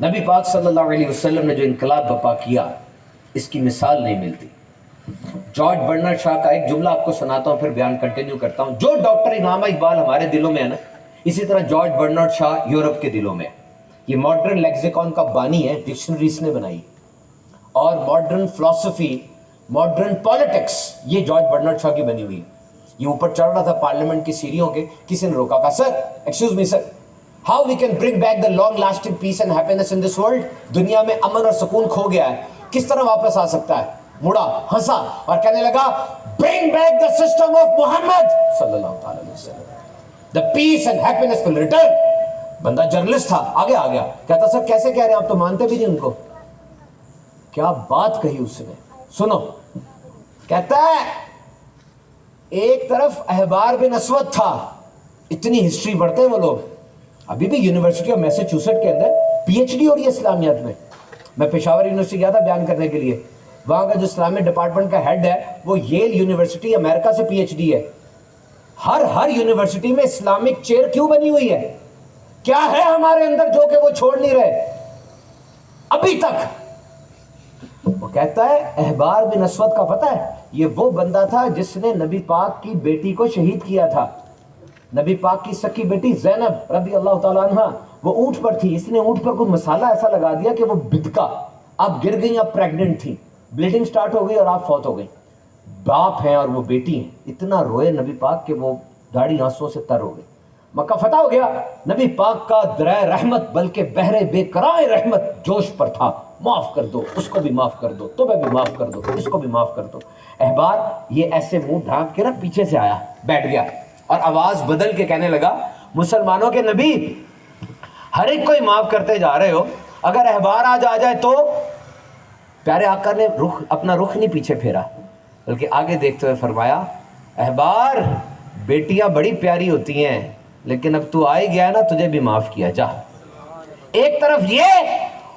نبی پاک صلی اللہ علیہ وسلم نے جو انقلاب برپا کیا اس کی مثال نہیں ملتی. جارج برنارڈ شاہ کا ایک جملہ آپ کو سناتا ہوں پھر بیان کنٹینیو کرتا ہوں. جو ڈاکٹر علامہ اقبال ہمارے دلوں میں ہے نا، اسی طرح جارج برنارڈ شاہ یورپ کے دلوں میں ہے. یہ ماڈرن لیکسیکون کا بانی ہے، ڈکشنری اس نے بنائی، اور ماڈرن فلسفی، ماڈرن پالیٹکس یہ جارج برنارڈ شاہ کی بنی ہوئی ہے. یہ اوپر چڑھ رہا تھا پارلیمنٹ کی سیڑھیوں کے، کسی نے روکا، کہا sir excuse me sir, how we can bring back the long lasting peace and happiness in this world. دنیا میں امن اور سکون کھو گیا ہے، کس طرح واپس آ سکتا ہے؟ مڑا، ہنسا اور کہنے لگا bring back the system of Muhammad صلی اللہ علیہ وسلم، the peace and happiness will return. بندہ جرنلسٹ تھا، آگے آ گیا، کہتا سر کیسے کہہ رہے ہیں آپ تو مانتے بھی نہیں ان کو. کیا بات کہی اس نے، سنو. کہتا ہے ایک طرف احبار بن اسود تھا، اتنی ہسٹری پڑھتے ہیں وہ لوگ، ابھی بھی یونیورسٹی آف میساچوسٹ کے اندر پی ایچ ڈی ہو رہی ہے اسلامیات میں. میں پشاور یونیورسٹی گیا تھا بیان کرنے کے لیے، وہاں کا جو اسلامک ڈپارٹمنٹ کا ہیڈ ہے وہ ییل یونیورسٹی امریکہ سے پی ایچ ڈی ہے. ہر یونیورسٹی میں اسلامک چیئر کیوں بنی ہوئی ہے؟ کیا ہے ہمارے اندر جو کہ وہ چھوڑ نہیں رہے ابھی تک؟ وہ کہتا ہے احبار بن اسود کا پتہ ہے، یہ وہ بندہ تھا جس نے نبی پاک کی بیٹی کو شہید کیا تھا. نبی پاک کی سکی بیٹی زینب رضی اللہ تعالیٰ عنہ، وہ اونٹ پر تھی، اس نے اونٹ پر کوئی مسالہ ایسا لگا دیا کہ وہ بدکا، اب گر گئی، اب پریگننٹ تھی، بلیڈنگ سٹارٹ ہو گئی اور آپ فوت ہو گئی. باپ ہیں اور وہ بیٹی ہیں، اتنا روئے نبی پاک کہ وہ داڑھی آنسوں سے تر ہو گئی. مکہ فتح ہو گیا، نبی پاک کا درہ رحمت بلکہ بحر بے کرائے رحمت جوش پر تھا. معاف کر دو، اس کو بھی معاف کر دو، تمہیں بھی معاف کر دو، اس کو بھی معاف کر دو. احبار یہ ایسے منہ ڈھانپ کے نا پیچھے سے آیا، بیٹھ گیا اور آواز بدل کے کہنے لگا مسلمانوں کے نبی، ہر ایک کو ہی معاف کرتے جا رہے ہو، اگر احبار آج آ جائے تو؟ پیارے آقا نے اپنا رخ نہیں پیچھے پھیرا بلکہ آگے دیکھتے ہوئے فرمایا احبار بیٹیاں بڑی پیاری ہوتی ہیں لیکن اب تو آ ہی گیا نا، تجھے بھی معاف کیا، جا. ایک طرف یہ،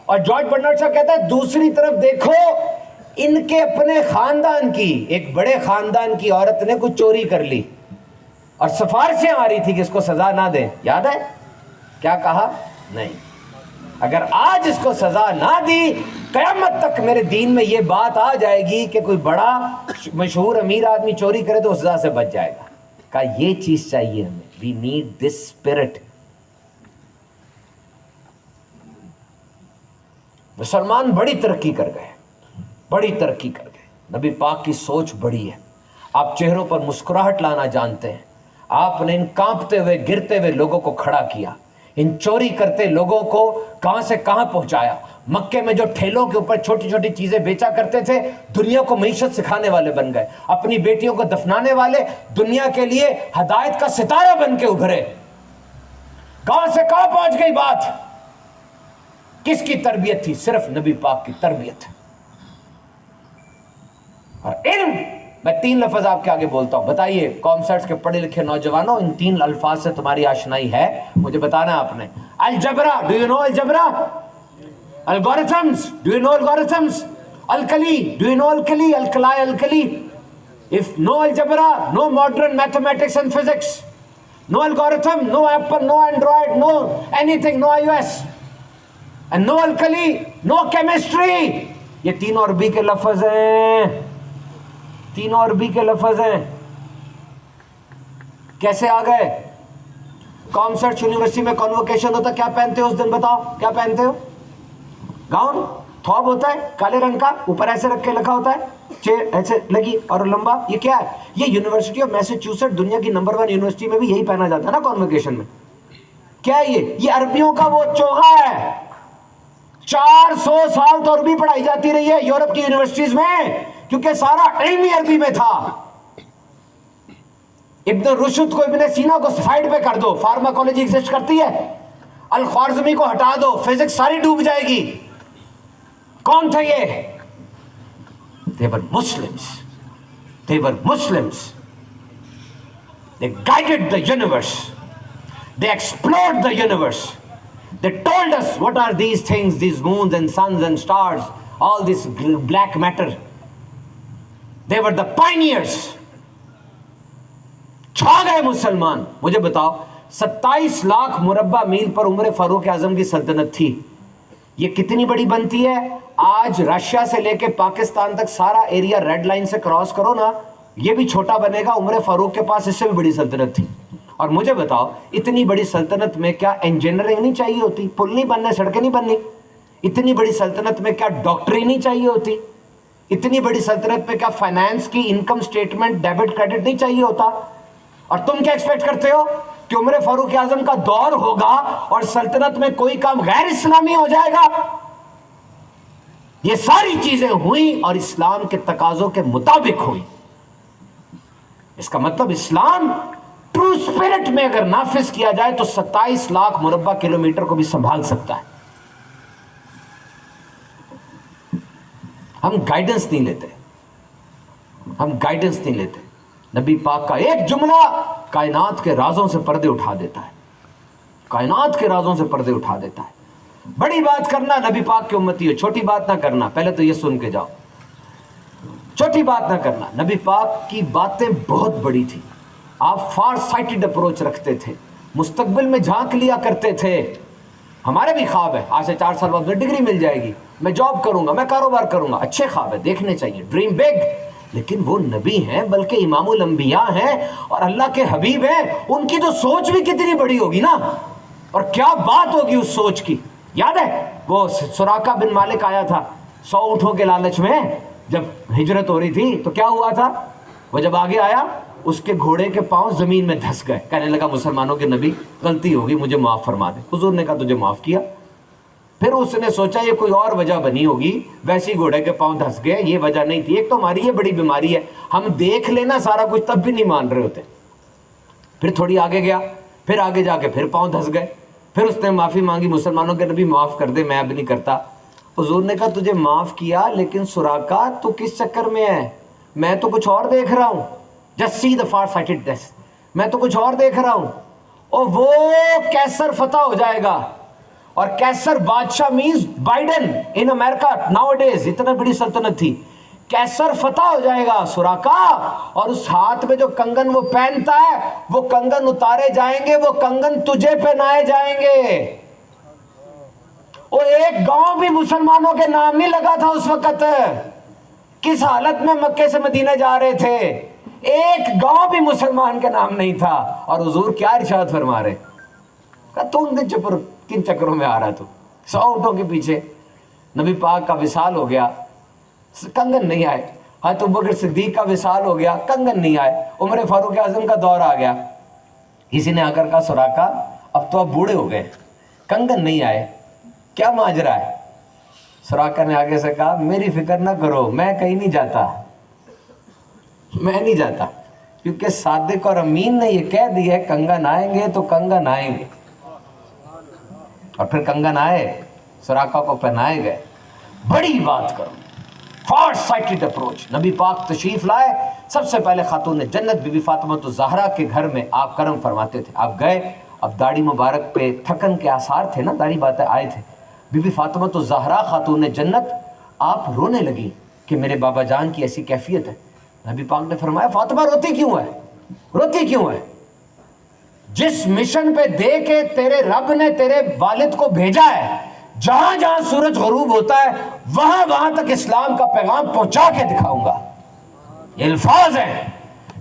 اور جارج برنارڈ شاہ کہتا ہے دوسری طرف دیکھو ان کے اپنے خاندان کی، ایک بڑے خاندان کی عورت نے کچھ چوری کر لی اور سفارشیں آ رہی تھی کہ اس کو سزا نہ دیں. یاد ہے کیا کہا؟ نہیں، اگر آج اس کو سزا نہ دی قیامت تک میرے دین میں یہ بات آ جائے گی کہ کوئی بڑا مشہور امیر آدمی چوری کرے تو سزا سے بچ جائے گا. کہا یہ چیز چاہیے ہمیں، وی نیڈ دس اسپرٹ. مسلمان بڑی ترقی کر گئے، بڑی ترقی کر گئے. نبی پاک کی سوچ بڑی ہے. آپ چہروں پر مسکراہٹ لانا جانتے ہیں. آپ نے ان کانپتے ہوئے گرتے ہوئے لوگوں کو کھڑا کیا، ان چوری کرتے لوگوں کو کہاں سے کہاں پہنچایا. مکے میں جو ٹھیلوں کے اوپر چھوٹی چھوٹی چیزیں بیچا کرتے تھے دنیا کو معیشت سکھانے والے بن گئے. اپنی بیٹیوں کو دفنانے والے دنیا کے لیے ہدایت کا ستارہ بن کے ابھرے. کہاں سے کہاں پہنچ گئی بات؟ کس کی تربیت تھی؟ صرف نبی پاک کی تربیت. اور علم، میں 3 لفظ آپ کے آگے بولتا ہوں، بتائیے کامسرٹس کے پڑھے لکھے نوجوانوں ان 3 الفاظ سے تمہاری آشنائی ہے؟ مجھے بتانا ہے آپ نے. Algebra, do you know algebra? Algorithms, do you know algorithms? Alkali, do you know alkali? Alkali, alkali. If no algebra, no modern mathematics and physics, no algorithm, no Apple, no Android, no anything, no iOS, and no alkali, no chemistry. یہ 3 عربی کے لفظ ہیں، 3 عربی کے لفظ ہیں. کیسے آ گئے؟ کامسرٹ یونیورسٹی میں کنووکیشن ہوتا، کیا پہنتے ہو اس دن؟ بتاؤ کیا پہنتے ہو؟ گاؤن، تھوب ہوتا ہے کالے رنگ کا، اوپر ایسے رکھ کے لکھا ہوتا ہے، ایسے لگی اور لمبا. یہ کیا ہے؟ یہ یونیورسٹی آف میساچوسٹ دنیا کی نمبر 1 یونیورسٹی میں بھی یہی پہنا جاتا ہے نا کنووکیشن میں. کیا ہے یہ عربیوں کا وہ چوغا ہے. 400 سال تو عربی پڑھائی جاتی رہی ہے یورپ کی یونیورسٹیز میں کیونکہ سارا علمی عربی میں تھا. ابن رشد کو، ابن سینا کو سائیڈ پہ کر دو، فارماکولوجی ایگزسٹ کرتی ہے. الخوارزمی کو ہٹا دو، فزکس ساری ڈوب جائے گی. کون تھے یہ؟ They were Muslims. They were Muslims. They guided the universe. They explored the universe. They told us what are these things, these moons and suns and stars, all this black matter. They were the pioneers. چھا گئے مسلمان. مجھے بتاؤ 27 لاکھ مربع میل پر عمر فاروق اعظم کی سلطنت تھی. یہ کتنی بڑی بنتی ہے؟ آج رشیا سے لے کے پاکستان تک سارا ایریا ریڈ لائن سے کراس کرو نا، یہ بھی چھوٹا بنے گا۔ عمر فاروق کے پاس اس سے بھی بڑی سلطنت تھی۔ اور مجھے بتاؤ، اتنی بڑی سلطنت میں کیا انجینئرنگ نہیں چاہیے ہوتی؟ پل نہیں بننے، سڑکیں نہیں بننی؟ اتنی بڑی سلطنت میں کیا ڈاکٹری نہیں چاہیے ہوتی؟ اتنی بڑی سلطنت میں کیا فائنانس کی انکم سٹیٹمنٹ، ڈیبٹ کریڈٹ نہیں چاہیے ہوتا؟ اور تم کیا ایکسپیکٹ کرتے ہو کہ عمر فاروق اعظم کا دور ہوگا اور سلطنت میں کوئی کام غیر اسلامی ہو جائے گا؟ یہ ساری چیزیں ہوئیں اور اسلام کے تقاضوں کے مطابق ہوئیں۔ اس کا مطلب اسلام ٹرو اسپرٹ میں اگر نافذ کیا جائے تو 27 لاکھ مربع کلومیٹر کو بھی سنبھال سکتا ہے۔ ہم گائیڈنس نہیں لیتے، ہم گائیڈنس نہیں لیتے۔ نبی پاک کا ایک جملہ کائنات کے رازوں سے پردے اٹھا دیتا ہے، کائنات کے رازوں سے پردے اٹھا دیتا ہے۔ بڑی بات کرنا نبی پاک کی امتی ہو، چھوٹی بات نہ کرنا۔ پہلے تو یہ سن کے جاؤ، چھوٹی بات نہ کرنا۔ نبی پاک کی باتیں بہت بڑی تھی، آپ فار سائٹڈ اپروچ رکھتے تھے، مستقبل میں جھانک لیا کرتے تھے۔ ہمارے بھی خواب ہے، آج سے 4 سال بعد میں ڈگری مل جائے گی، میں جاب کروں گا، میں کاروبار کروں گا۔ اچھے خواب ہے، دیکھنے چاہیے، ڈریم بگ۔ لیکن وہ نبی ہیں، بلکہ امام الانبیاء ہیں اور اللہ کے حبیب ہیں، ان کی تو سوچ بھی کتنی بڑی ہوگی نا، اور کیا بات ہوگی اس سوچ کی۔ یاد ہے وہ سراقہ بن مالک آیا تھا 100 اونٹوں کے لالچ میں، جب ہجرت ہو رہی تھی تو کیا ہوا تھا؟ وہ جب آگے آیا اس کے گھوڑے کے پاؤں زمین میں دھس گئے، کہنے لگا مسلمانوں کے نبی غلطی ہوگی، مجھے معاف فرما دے۔ حضور نے کہا تجھے معاف کیا۔ پھر اس نے سوچا یہ کوئی اور وجہ بنی ہوگی، ویسی گھوڑے کے پاؤں دھس گئے، یہ وجہ نہیں تھی۔ ایک تو ہماری یہ بڑی بیماری ہے، ہم دیکھ لینا سارا کچھ تب بھی نہیں مان رہے ہوتے۔ پھر تھوڑی آگے گیا، پھر آگے جا کے پھر پاؤں دھس گئے، پھر اس نے معافی مانگی، مسلمانوں کے نبی معاف کر دے، میں اب نہیں کرتا۔ حضور نے کہا تجھے معاف کیا، لیکن سراقہ تو کس چکر میں ہے؟ میں تو کچھ اور دیکھ رہا ہوں۔ Just see the for sightedness, میں تو کچھ اور دیکھ رہا ہوں۔ اور وہ کیسر فتح ہو جائے گا، اور کیسر بادشاہ مینز بائیڈن ان امریکہ ناؤ ڈیز، اتنا بڑی سلطنت تھی۔ کیسر فتح ہو جائے گا سراقہ، اور اس ہاتھ میں جو کنگن وہ پہنتا ہے وہ کنگن اتارے جائیں گے، وہ کنگن تجھے پہنائے جائیں گے۔ وہ ایک گاؤں بھی مسلمانوں کے نام نہیں لگا تھا اس وقت، کس حالت میں مکے سے مدینہ جا رہے تھے، ایک گاؤں بھی مسلمان کے نام نہیں تھا۔ اور حضور کیا ارشاد فرما رہے؟ تو کن چکروں میں آ رہا، تو 100 اونٹوں کے پیچھے۔ نبی پاک کا وصال ہو گیا، کنگن نہیں آئے۔ حضرت ابوبکر صدیق کا وصال ہو گیا، کنگن نہیں آئے۔ عمر فاروق اعظم کا دور آ گیا، کسی نے آ کر کہا سراقہ اب تو آپ بوڑھے ہو گئے، کنگن نہیں آئے، کیا ماجرا ہے؟ سراقہ نے آگے سے کہا میری فکر نہ کرو، میں کہیں نہیں جاتا، میں نہیں جاتا، کیونکہ صادق اور امین نے یہ کہہ دیا ہے کنگن آئیں گے تو کنگن آئیں گے۔ اور پھر کنگن آئے، سراقہ کو پہنائے گئے۔ بڑی بات کرو، فار سائٹڈ اپروچ۔ نبی پاک تشریف لائے، سب سے پہلے خاتون جنت بی بی فاطمہ الزہرا کے گھر میں آپ کرم فرماتے تھے۔ آپ گئے، اب داڑھی مبارک پہ تھکن کے آثار تھے نا، داڑھی باتیں آئے تھے۔ بی بی فاطمہ الزہرا خاتون جنت آپ رونے لگی کہ میرے بابا جان کی ایسی کیفیت ہے۔ نبی پاک نے فرمایا فاطمہ روتی کیوں ہے، روتی کیوں ہے؟ جس مشن پہ دے کے تیرے رب نے تیرے والد کو بھیجا ہے، جہاں جہاں سورج غروب ہوتا ہے وہاں وہاں تک اسلام کا پیغام پہنچا کے دکھاؤں گا۔ یہ الفاظ ہے،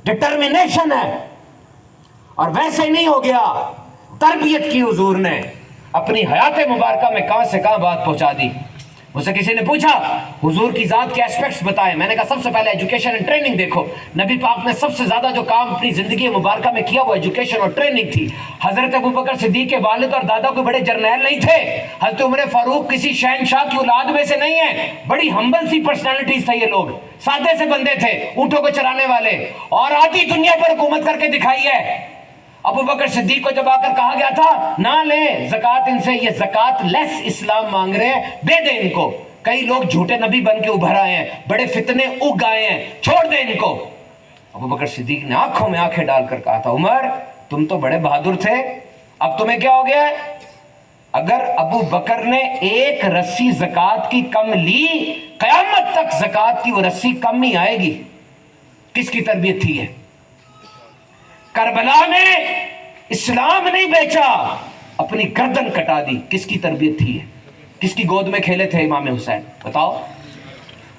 ڈٹرمنیشن ہے۔ اور ویسے ہی نہیں ہو گیا، تربیت کی حضور نے، اپنی حیات مبارکہ میں کہاں سے کہاں بات پہنچا دی۔ مجھ سے کسی نے پوچھا حضور کی ذات کے ایسپیکٹس بتائیں، میں نے کہا سب سے پہلے ایجوکیشن اینڈ ٹریننگ دیکھو۔ نبی پاک نے سب سے زیادہ جو کام اپنی زندگی مبارکہ میں کیا وہ ایجوکیشن اور ٹریننگ تھی۔ حضرت ابوبکر صدیق کے والد اور دادا کوئی بڑے جرنیل نہیں تھے، حضرت عمر فاروق کسی شہنشاہ کی اولاد میں سے نہیں ہیں، بڑی ہمبل سی پرسنالٹیز تھے یہ لوگ، سادے سے بندے تھے، اونٹوں کو چرانے والے، اور آدھی دنیا پر حکومت کر کے دکھائی ہے۔ ابو بکر صدیق کو جب آ کر کہا گیا تھا نہ لیں زکوٰۃ ان سے، یہ زکوٰۃ لیس اسلام مانگ رہے ہیں، دے دیں ان کو، کئی لوگ جھوٹے نبی بن کے ابھر آئے ہیں، بڑے فتنے اگ آئے ہیں، چھوڑ دیں ان کو۔ ابو بکر صدیق نے آنکھوں میں آنکھیں ڈال کر کہا تھا عمر تم تو بڑے بہادر تھے، اب تمہیں کیا ہو گیا ہے؟ اگر ابو بکر نے ایک رسی زکوٰۃ کی کم لی، قیامت تک زکوٰۃ کی وہ رسی کم ہی آئے گی۔ کس کی تربیت تھی ہے؟ کربلا میں اسلام نہیں بیچا، اپنی گردن کٹا دی، کس کی تربیت تھی ہے؟ किसकी गोद में खेले थे इमाम हुसैन? बताओ।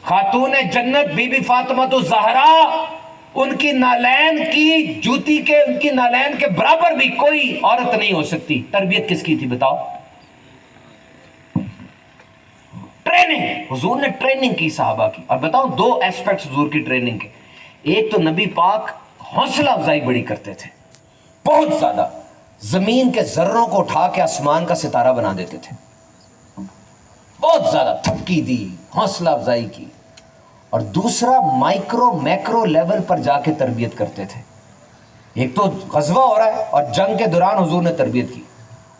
खातून जन्नत बीबी फातिमा तो ज़हरा, उनकी नालैन की जूती के, उनकी नालैन के बराबर भी कोई औरत नहीं हो सकती। तरबियत किसकी थी बताओ? ट्रेनिंग, हुजूर ने ट्रेनिंग की सहाबा की। और बताओ दो एस्पेक्ट्स हुजूर की ट्रेनिंग के। एक तो नबी पाक हौसला अफजाई बड़ी करते थे, बहुत ज्यादा, जमीन के जर्रों को उठा के आसमान का सितारा बना देते थे, बहुत ज्यादा थपकी दी, हौसला अफजाई की। और दूसरा माइक्रो मैक्रो लेवल पर जाके तरबियत करते थे। एक तो गजवा हो रहा है और जंग के दौरान हुजूर ने तरबियत की,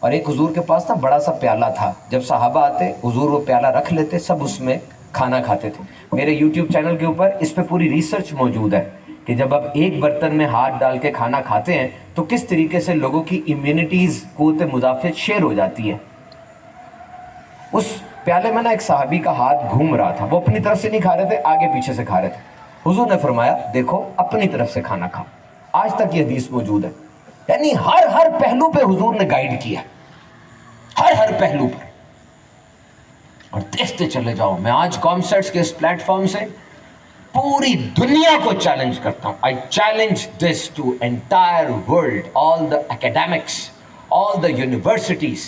और एक हुजूर के पास ना बड़ा सा प्याला था, जब सहाबा आते हुजूर वो प्याला रख लेते, सब उसमें खाना खाते थे। मेरे यूट्यूब चैनल के ऊपर इस पे पूरी रिसर्च मौजूद है कि जब आप एक बर्तन में हाथ डाल के खाना खाते हैं तो किस तरीके से लोगों की इम्यूनिटीज क़ुव्वत मुदाफ़त शेयर हो जाती है। उस प्याले में ना एक सहाबी का हाथ घूम रहा था, वो अपनी तरफ से नहीं खा रहे थे, आगे पीछे से खा रहे थे। हुजूर ने फरमाया देखो अपनी तरफ से खाना खाओ। आज तक ये हदीस मौजूद है। यानी हर पहलू पे हुजूर ने गाइड किया, हर पहलू पर। और देखते चले जाओ, मैं आज कॉमसेट्स के इस प्लेटफॉर्म से पूरी दुनिया को चैलेंज करता हूं। I challenge this to entire world, all the academics, all the universities.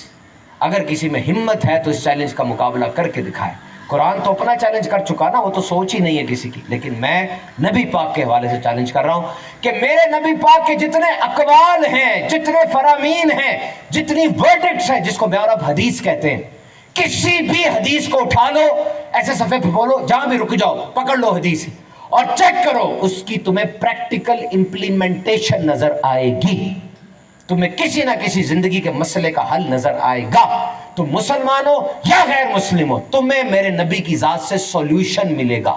अगर किसी में हिम्मत है तो इस चैलेंज का मुकाबला करके दिखाए। कुरान तो अपना चैलेंज कर चुका ना, वो तो सोच ही नहीं है किसी की। लेकिन मैं नबी पाक के हवाले से चैलेंज कर रहा हूं कि मेरे नबी पाक के जितने अकवाल हैं, जितने फरामीन हैं, जितनी वर्डिक्ट्स हैं, जिसको मैं और आप हदीस कहते हैं, किसी भी हदीस को उठा लो, ऐसे सफे पे बोलो, जहां भी रुक जाओ, पकड़ लो हदीस और चेक करो, उसकी तुम्हें प्रैक्टिकल इंप्लीमेंटेशन नजर आएगी। तुम्हें किसी ना किसी जिंदगी के मसले का हल नजर आएगा। तुम मुसलमान हो या गैर मुस्लिम हो, तुम्हें मेरे नबी की जात से सॉल्यूशन मिलेगा।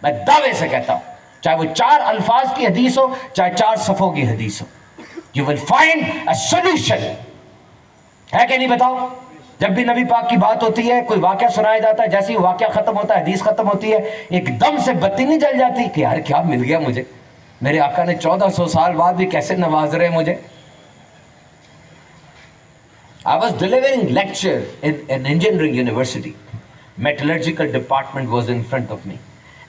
मैं दावे से कहता हूं, चाहे वो 4 अल्फाज की हदीस हो, चाहे 4 सफों की हदीस हो, you will find a solution. है कि नहीं बताओ? जब भी नबी पाक की बात होती है, कोई वाकया सुनाया जाता है, जैसे ही वाकया खत्म होता है, हदीस खत्म होती है, एकदम से बत्ती नहीं जल जाती कि यार क्या मिल गया मुझे, मेरे आका ने 1400 साल बाद भी कैसे नवाज रहे मुझे। I was delivering lecture in an engineering university. Metallurgical department was in front of me.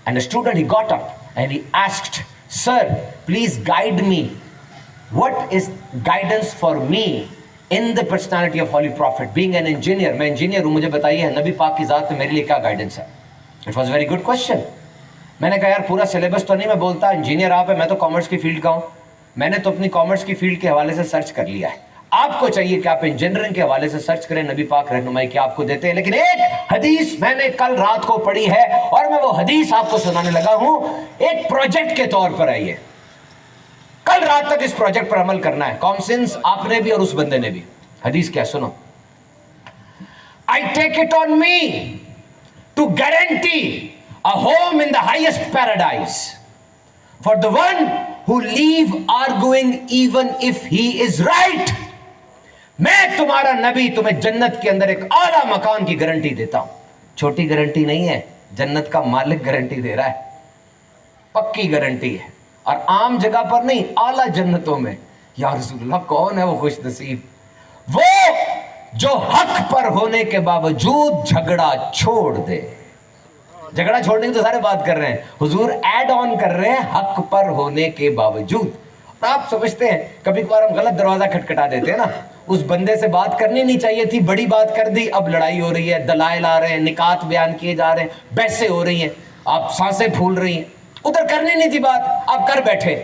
And a student, he got up and he asked, "Sir, please guide me. What is guidance for me in the personality of Holy Prophet? Being an engineer, मैं engineer हूँ, मुझे बताइए नबी पाक की ज़ात में मेरे लिए क्या guidance है?" It was a very good question. मैंने कहा यार पूरा सिलेबस तो नहीं मैं बोलता, इंजीनियर आप है, मैं तो कॉमर्स की फील्ड का हूँ, मैंने तो अपनी कॉमर्स की फील्ड के हवाले से सर्च कर लिया है। आपको चाहिए कि आप इंजीनियरिंग के हवाले से सर्च करें, नबी पाक रहनुमाई क्या आपको देते हैं। लेकिन एक हदीस मैंने कल रात को पढ़ी है और मैं वो हदीस आपको सुनाने लगा हूं, एक प्रोजेक्ट के तौर पर आई है। कल रात तक इस प्रोजेक्ट पर अमल करना है, कॉमसिंस आपने भी और उस बंदे ने भी। हदीस क्या, सुनो। I take it on me to guarantee a home in the highest paradise for the one who leave arguing even if he is right। मैं तुम्हारा नबी तुम्हें जन्नत के अंदर एक आला मकान की गारंटी देता हूं। छोटी गारंटी नहीं है, जन्नत का मालिक गारंटी दे रहा है, पक्की गारंटी है। और आम जगह पर नहीं, आला जन्नतों में। या रसूलुल्लाह, कौन है वो खुश नसीब? वो जो हक पर होने के बावजूद झगड़ा छोड़ दे। झगड़ा छोड़ने की तो सारे बात कर रहे हैं, हुजूर ऐड ऑन कर रहे हैं, हक पर होने के बावजूद। आप समझते हैं कभी कभार हम गलत दरवाजा खटखटा देते हैं ना, उस बंदे से बात करनी नहीं चाहिए थी, बड़ी बात कर दी, अब लड़ाई हो रही है, दलाइल आ रहे हैं, निकात बयान किए जा रहे हैं, बहसें हो रही हैं, आप सांसें फूल रही हैं। उधर करनी नहीं थी बात, आप कर बैठे।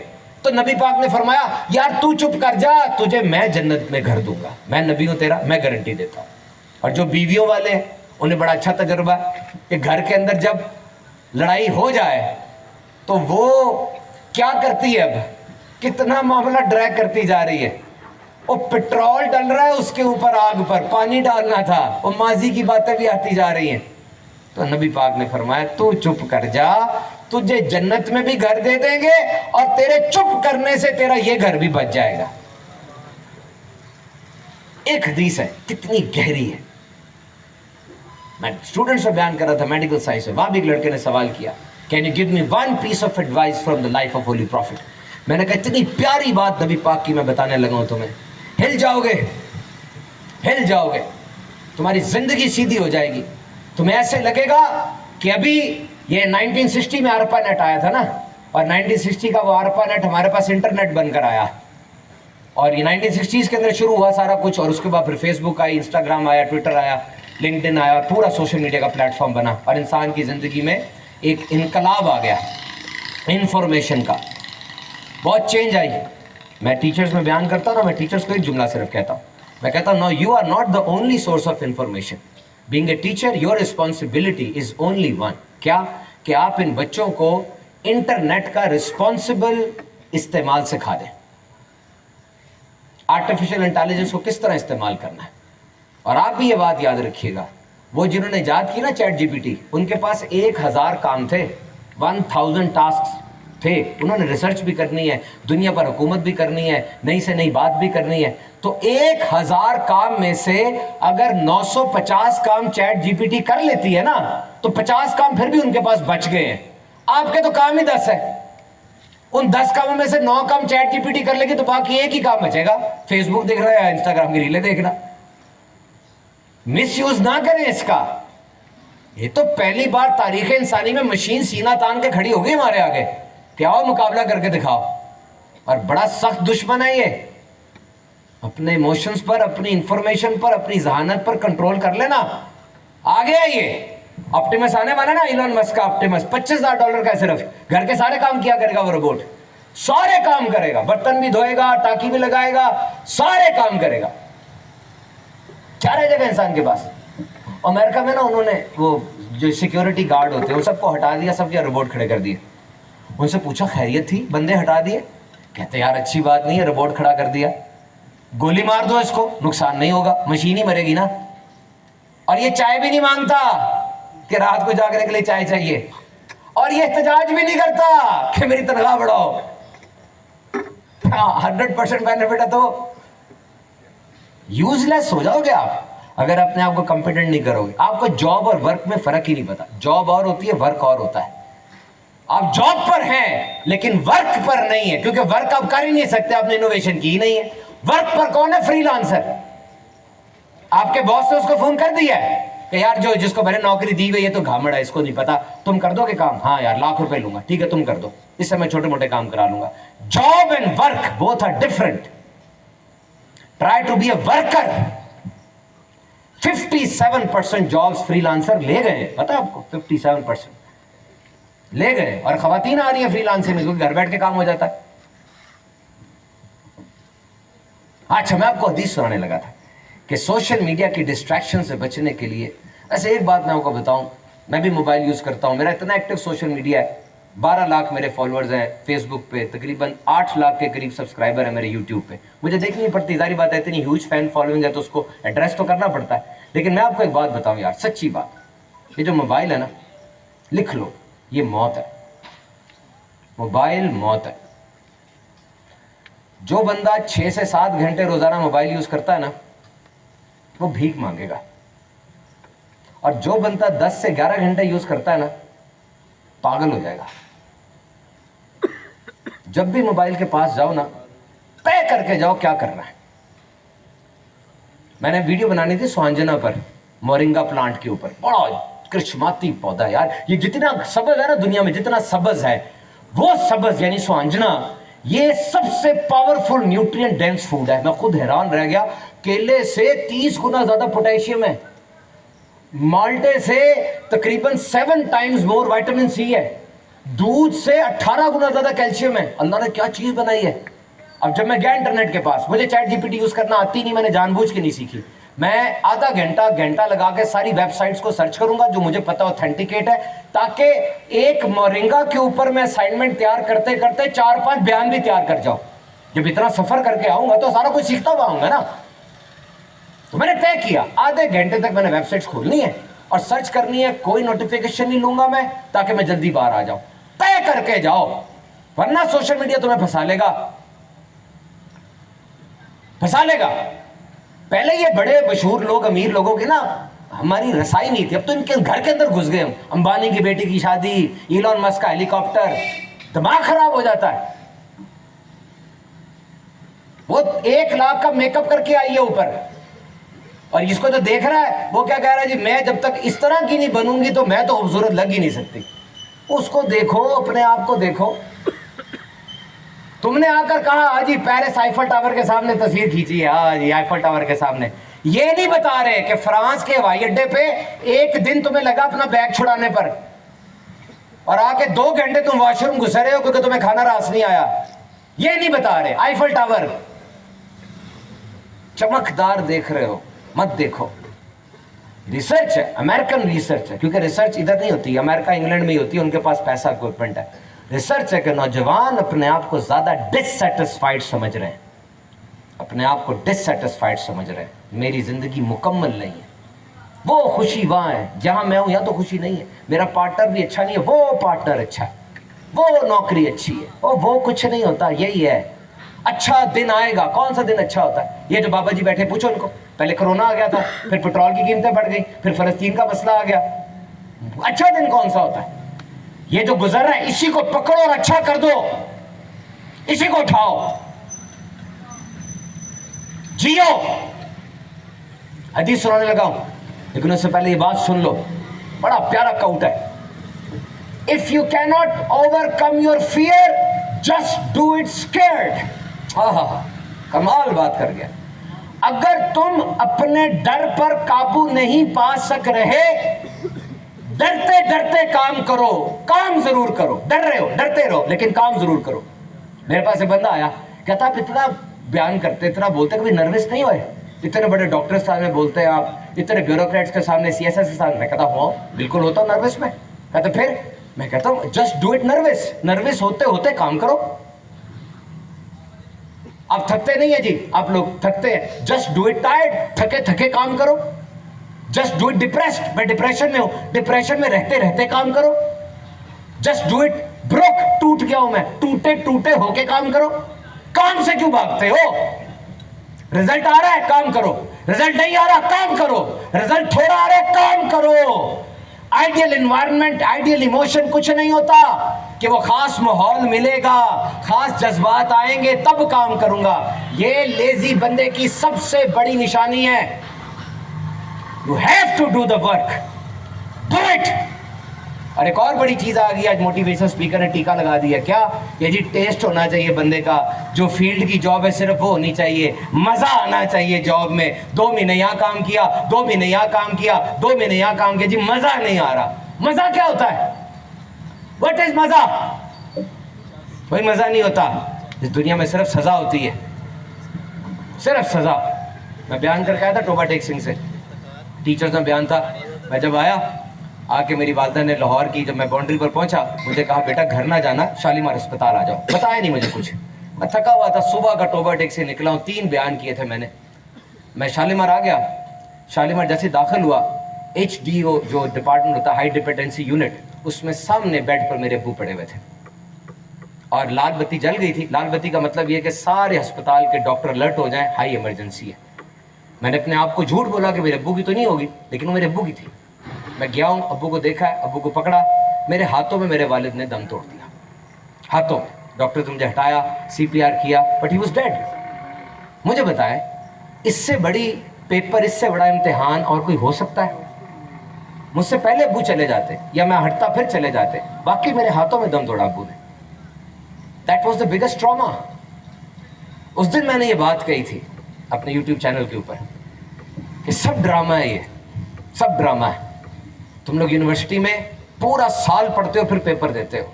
तो नबी पाक ने फरमाया यार तू चुप कर जा, तुझे मैं जन्नत में घर दूंगा, मैं नबी हूं तेरा, मैं गारंटी देता हूं। और जो बीवियों वाले हैं उन्हें बड़ा अच्छा तजुर्बा है कि घर के अंदर जब लड़ाई हो जाए तो वो क्या करती है, अब कितना मामला ड्रैग करती जा रही है। वो पेट्रोल डल रहा है उसके ऊपर, आग पर पानी डालना था, वो माजी की बातें भी आती जा रही हैं। तो नबी पाक ने फरमाया तू चुप कर जा, तुझे जन्नत में भी घर दे देंगे और तेरे चुप करने से तेरा ये घर भी बच जाएगा। एक हदीस है, कितनी गहरी है। मैं स्टूडेंट से बयान कर रहा था मेडिकल साइंस में, वहां भी एक लड़के ने सवाल किया, can you give me one piece of advice from the life of holy prophet. मैंने कहा इतनी प्यारी बात नबी पाक की मैं बताने लगा हूं तुम्हें, हिल जाओगे हिल जाओगे। तुम्हारी जिंदगी सीधी हो जाएगी। तुम्हें ऐसे लगेगा कि अभी ये 1960 में आरपा नेट आया था ना, और 1960 का वो आरपा नेट हमारे पास इंटरनेट बनकर आया, और ये 1960s के अंदर शुरू हुआ सारा कुछ, और उसके बाद फिर फेसबुक आई, इंस्टाग्राम आया, ट्विटर आया, लिंक्डइन आया, और पूरा सोशल मीडिया का प्लेटफॉर्म बना, और इंसान की ज़िंदगी में एक इनकलाब आ गया इंफॉर्मेशन का, बहुत चेंज आई। मैं टीचर्स में बयान करता हूँ ना, मैं टीचर्स को एक जुमला सिर्फ कहता हूँ, मैं कहता हूँ, no you are not the only source of information, being a teacher your responsibility is only one. क्या कि आप इन बच्चों को इंटरनेट का रिस्पॉन्सिबल इस्तेमाल सिखा दें, आर्टिफिशियल इंटेलिजेंस को किस तरह इस्तेमाल करना है। और आप भी ये बात याद रखिएगा, वो जिन्होंने ईजाद की ना चैट जीपीटी, उनके पास 1000 काम थे, 1000 टास्क थे, उन्होंने रिसर्च भी करनी है, दुनिया पर हुकूमत भी करनी है, नई से नई बात भी करनी है, तो 1000 काम में से अगर 950 काम चैट जीपीटी कर लेती है ना, तो 50 काम फिर भी उनके पास बच गए हैं। आपके तो काम ही 10 है, उन 10 कामों में से 9 काम चैट जीपीटी कर लेगी, तो बाकी एक ही काम बचेगा, फेसबुक देख रहा है या इंस्टाग्राम की रीलें देखना। मिस यूज ना करें इसका। ये तो पहली बार तारीख इंसानी में मशीन सीना तान के खड़ी हो गई हमारे आगे, क्या हो मुकाबला करके दिखाओ। और बड़ा सख्त दुश्मन है ये, अपने इमोशंस पर, अपनी इंफॉर्मेशन पर, अपनी जहानत पर कंट्रोल कर लेना। आगे है ये ऑप्टिमस आने वाला ना, इलॉन मस्क का ऑप्टिमस, $25,000 का, सिर्फ घर के सारे काम किया करेगा वो रोबोट, सारे काम करेगा, बर्तन भी धोएगा, टाकी भी लगाएगा, सारे काम करेगा। क्या रह जाएगा इंसान के पास। अमेरिका में ना उन्होंने वो जो सिक्योरिटी गार्ड होते हैं उन सबको हटा दिया, सब क्या रोबोट खड़े कर दिए। उनसे पूछा खैरियत थी, बंदे हटा दिए, कहते यार अच्छी बात नहीं है, रोबोट खड़ा कर दिया, गोली मार दो इसको, नुकसान नहीं होगा, मशीन ही मरेगी ना। और ये चाय भी नहीं मांगता कि रात को जागने के लिए चाय चाहिए, और ये एहतजाज भी नहीं करता कि मेरी तनख्वाह बढ़ाओ। 100% बेनिफिट है। तो यूजलेस हो जाओगे आप अगर अपने आप को कॉम्पिटेंट नहीं करोगे। आपको जॉब और वर्क में फर्क ही नहीं पता, जॉब और होती है, वर्क और होता है। आप जॉब पर हैं लेकिन वर्क पर नहीं है, क्योंकि वर्क आप कर ही नहीं सकते, आपने इनोवेशन की ही नहीं है। वर्क पर कौन है? फ्रीलांसर। आपके बॉस ने उसको फोन कर दिया है कि यार जो जिसको मैंने नौकरी दी हुई है तो घामड़ है, इसको नहीं पता, तुम कर दोगे काम? हाँ यार ₹1,00,000 लूंगा, ठीक है तुम कर दो, इससे मैं छोटे मोटे काम करा लूंगा। Job and work both are different. Try to be a worker. 57% jobs freelancer ले गए, पता है आपको? 57% ले गए, और खवातीन आ रही है फ्रीलांसिंग में, क्योंकि घर बैठ के काम हो जाता है। अच्छा, मैं आपको हदीस सुनाने लगा था कि सोशल मीडिया की डिस्ट्रैक्शन से बचने के लिए, ऐसे एक बात मैं आपको बताऊं, मैं भी मोबाइल यूज करता हूं, मेरा इतना एक्टिव सोशल मीडिया है, 12 लाख मेरे फॉलोअर्स हैं फेसबुक पे, तकरीबन 8 लाख के करीब सब्सक्राइबर है मेरे यूट्यूब पे। मुझे देखनी पड़ती, जारी बात है, इतनी ह्यूज फैन फॉलोइंग है तो उसको एड्रेस तो करना पड़ता है। लेकिन मैं आपको एक बात बताऊं यार, सच्ची बात, ये जो मोबाइल है ना, लिख लो, ये मौत है। मोबाइल मौत है। जो बंदा 6 से 7 घंटे रोजाना मोबाइल यूज करता है ना, वो भीख मांगेगा, और जो बंदा 10 से 11 घंटे यूज करता है ना, पागल हो जाएगा। जब भी मोबाइल के पास जाओ ना, तय करके जाओ क्या करना है। मैंने वीडियो बनानी थी सुहांजना पर, मोरिंगा प्लांट के ऊपर, बड़ा कृष्माती पौधा यार, ये जितना सब्ज है ना दुनिया में, जितना सब्ज है, वो सब्ज यानी सुहांजना, ये सबसे पावरफुल न्यूट्रिएंट डेंस फूड है। मैं खुद हैरान रह गया, केले से 30 गुना ज्यादा पोटेशियम है, माल्टे से तकरीबन 7 टाइम्स मोर विटामिन सी है, दूध से 18 गुना ज्यादा कैल्शियम है। अल्लाह ने क्या चीज बनाई है। अब जब मैं गया इंटरनेट के पास, मुझे चैट जीपीटी यूज करना आती नहीं, मैंने जानबूझ के नहीं सीखी। मैं आधा घंटा लगा के सारी वेबसाइट्स को सर्च करूंगा जो मुझे पता ऑथेंटिकेट है, ताकि एक मोरिंगा के ऊपर मैं असाइनमेंट तैयार करते करते 4-5 बयान भी तैयार कर जाऊं। जब इतना सफर करके आऊंगा तो सारा कुछ सीखता हुआ आऊंगा ना। तो मैंने तय किया, आधे घंटे तक मैंने वेबसाइट्स खोलनी है और सर्च करनी है, कोई नोटिफिकेशन नहीं लूंगा मैं, ताकि मैं जल्दी बाहर आ जाऊं। तय करके जाओ, वरना सोशल मीडिया तुम्हें फंसा लेगा। पहले ये बड़े मशहूर लोग, अमीर लोगों के ना हमारी रसाई नहीं थी, अब तो इनके घर के अंदर घुस गए हम। अंबानी की बेटी की शादी, इलॉन मस्क का हेलीकॉप्टर, दिमाग खराब हो जाता है। वो 1 लाख का मेकअप करके आई है ऊपर, और इसको तो देख रहा है, वो क्या कह रहा है जी, मैं जब तक इस तरह की नहीं बनूंगी तो मैं तो खूबसूरत लग ही नहीं सकती। उसको देखो, अपने आप को देखो। तुमने आकर कहा हाँ जी पेरिस आईफल टावर के सामने तस्वीर खींची है, हाँ जी आईफल टावर के सामने, ये नहीं बता रहे कि फ्रांस के हवाई अड्डे पे एक दिन तुम्हें लगा अपना बैग छुड़ाने पर, और आके 2 घंटे तुम वॉशरूम घुसे रहे हो क्योंकि तुम्हें खाना रास नहीं आया। ये नहीं बता रहे। आईफल टावर चमकदार देख रहे हो, मत देखो। रिसर्च है, अमेरिकन रिसर्च है, क्योंकि रिसर्च इधर नहीं होती, अमेरिका इंग्लैंड में ही होती है, उनके पास पैसा इक्विपमेंट है। रिसर्च है कि नौजवान अपने आप को ज्यादा डिससेटिस्फाइड समझ रहे हैं, अपने आप को डिससेटिस्फाइड समझ रहे हैं। मेरी जिंदगी मुकम्मल नहीं है, वो खुशी वहां है जहां मैं हूं, यहां तो खुशी नहीं है। मेरा पार्टनर भी अच्छा नहीं है, वो पार्टनर अच्छा है, वो नौकरी अच्छी है, वो कुछ नहीं होता। यही है, अच्छा दिन आएगा। कौन सा दिन अच्छा होता है? ये जो बाबा जी बैठे, पूछो उनको। पहले कोरोना आ गया था, फिर पेट्रोल की कीमतें बढ़ गई, फिर फलस्तीन का मसला आ गया। अच्छा दिन कौन सा होता है? ये जो गुजर रहा है, इसी को पकड़ो और अच्छा कर दो, इसी को उठाओ, जियो। हदीस सुनाने लगा हूं, लेकिन उससे पहले ये बात सुन लो, बड़ा प्यारा काउट है। If you can not overcome your fear, just do it scared. हाँ, कमाल बात कर गया। अगर तुम अपने डर पर काबू नहीं पा सक रहे, डरते डरते काम करो, काम जरूर करो। डर रहे हो, डरते रहो, लेकिन काम जरूर करो। मेरे पास एक बंदा आया, कहता आप इतना बयान करते, इतना बोलते, कभी नर्वस नहीं हुए? इतने बड़े डॉक्टर के सामने बोलते हैं आप, इतने ब्यूरोक्रेट्स के सामने, सीएसएस के सामने। मैं कहता हूँ बिल्कुल होता हूँ नर्वस में। कहते फिर? मैं कहता हूँ just do it nervous. Nervous होते होते काम करो। आप थकते नहीं है जी, आप लोग थकते हैं। जस्ट डू इट टायर्ड, थके थके काम करो। जस्ट डू इट डिप्रेस्ड, मैं डिप्रेशन में हूं, डिप्रेशन में रहते रहते काम करो। जस्ट डू इट ब्रोक, टूट गया हूं मैं, टूटे टूटे होके काम करो। काम से क्यों भागते हो? रिजल्ट आ रहा है, काम करो। रिजल्ट नहीं आ रहा, काम करो। रिजल्ट थोड़ा आ रहा है, काम करो। आइडियल एनवायरनमेंट, आइडियल इमोशन कुछ नहीं होता कि वो खास माहौल मिलेगा, खास जज्बात आएंगे तब काम करूंगा। ये लेजी बंदे की सबसे बड़ी निशानी है। You have to do the work, do it. और एक और बड़ी चीज आ गई, आज मोटिवेशन स्पीकर ने टीका लगा दिया। क्या? ये जी टेस्ट होना चाहिए बंदे का, जो फील्ड की जॉब है सिर्फ वो होनी चाहिए, मजा आना चाहिए जॉब में। 2 महीने यहाँ काम किया, 2 महीने यहाँ काम किया, 2 महीने यहाँ काम किया, जी मजा नहीं आ रहा। मजा क्या होता है? व्हाट इज मजा? कोई मजा नहीं होता। इस दुनिया में सिर्फ सजा होती है, सिर्फ सजा। मैं बयान करके आया था टोबा टेक सिंह से, टीचर्स में बयान था। मैं जब आया, आके मेरी वालदा ने लाहौर की, जब मैं बाउंड्री पर पहुंचा, मुझे कहा बेटा घर ना जाना, शालीमार अस्पताल आ जाओ। बताया नहीं मुझे कुछ, मैं थका हुआ था, सुबह का टोबा टेक से निकला हूँ, 3 बयान किए थे मैंने। मैं शालीमार आ गया। शालीमार जैसे दाखिल हुआ, HDO जो डिपार्टमेंट होता है, हाई डिपेंडेंसी यूनिट, उसमें सामने बेड पर मेरे अब्बू पड़े हुए थे और लाल बत्ती जल गई थी। लाल बत्ती का मतलब ये कि सारे अस्पताल के डॉक्टर अलर्ट हो जाएं, हाई इमरजेंसी है। मैंने अपने आप को झूठ बोला कि मेरे अब्बू की तो नहीं होगी, लेकिन वो मेरे अब्बू की थी। मैं गया हूँ, अब्बू को देखा है, अब्बू को पकड़ा, मेरे हाथों में मेरे वालिद ने दम तोड़ दिया, हाथों में। डॉक्टर ने मुझे हटाया, CPR किया, बट ही वाज डेड। मुझे बताएं, इससे बड़ी पेपर, इससे बड़ा इम्तिहान और कोई हो सकता है? मुझसे पहले अब्बू चले जाते या मैं हटता फिर चले जाते, बाकी मेरे हाथों में दम तोड़ा अब्बू ने। That was the biggest trauma. उस दिन मैंने ये बात कही थी अपने YouTube चैनल के ऊपर कि सब ड्रामा है, ये सब ड्रामा है। तुम लोग यूनिवर्सिटी में पूरा साल पढ़ते हो, फिर पेपर देते हो,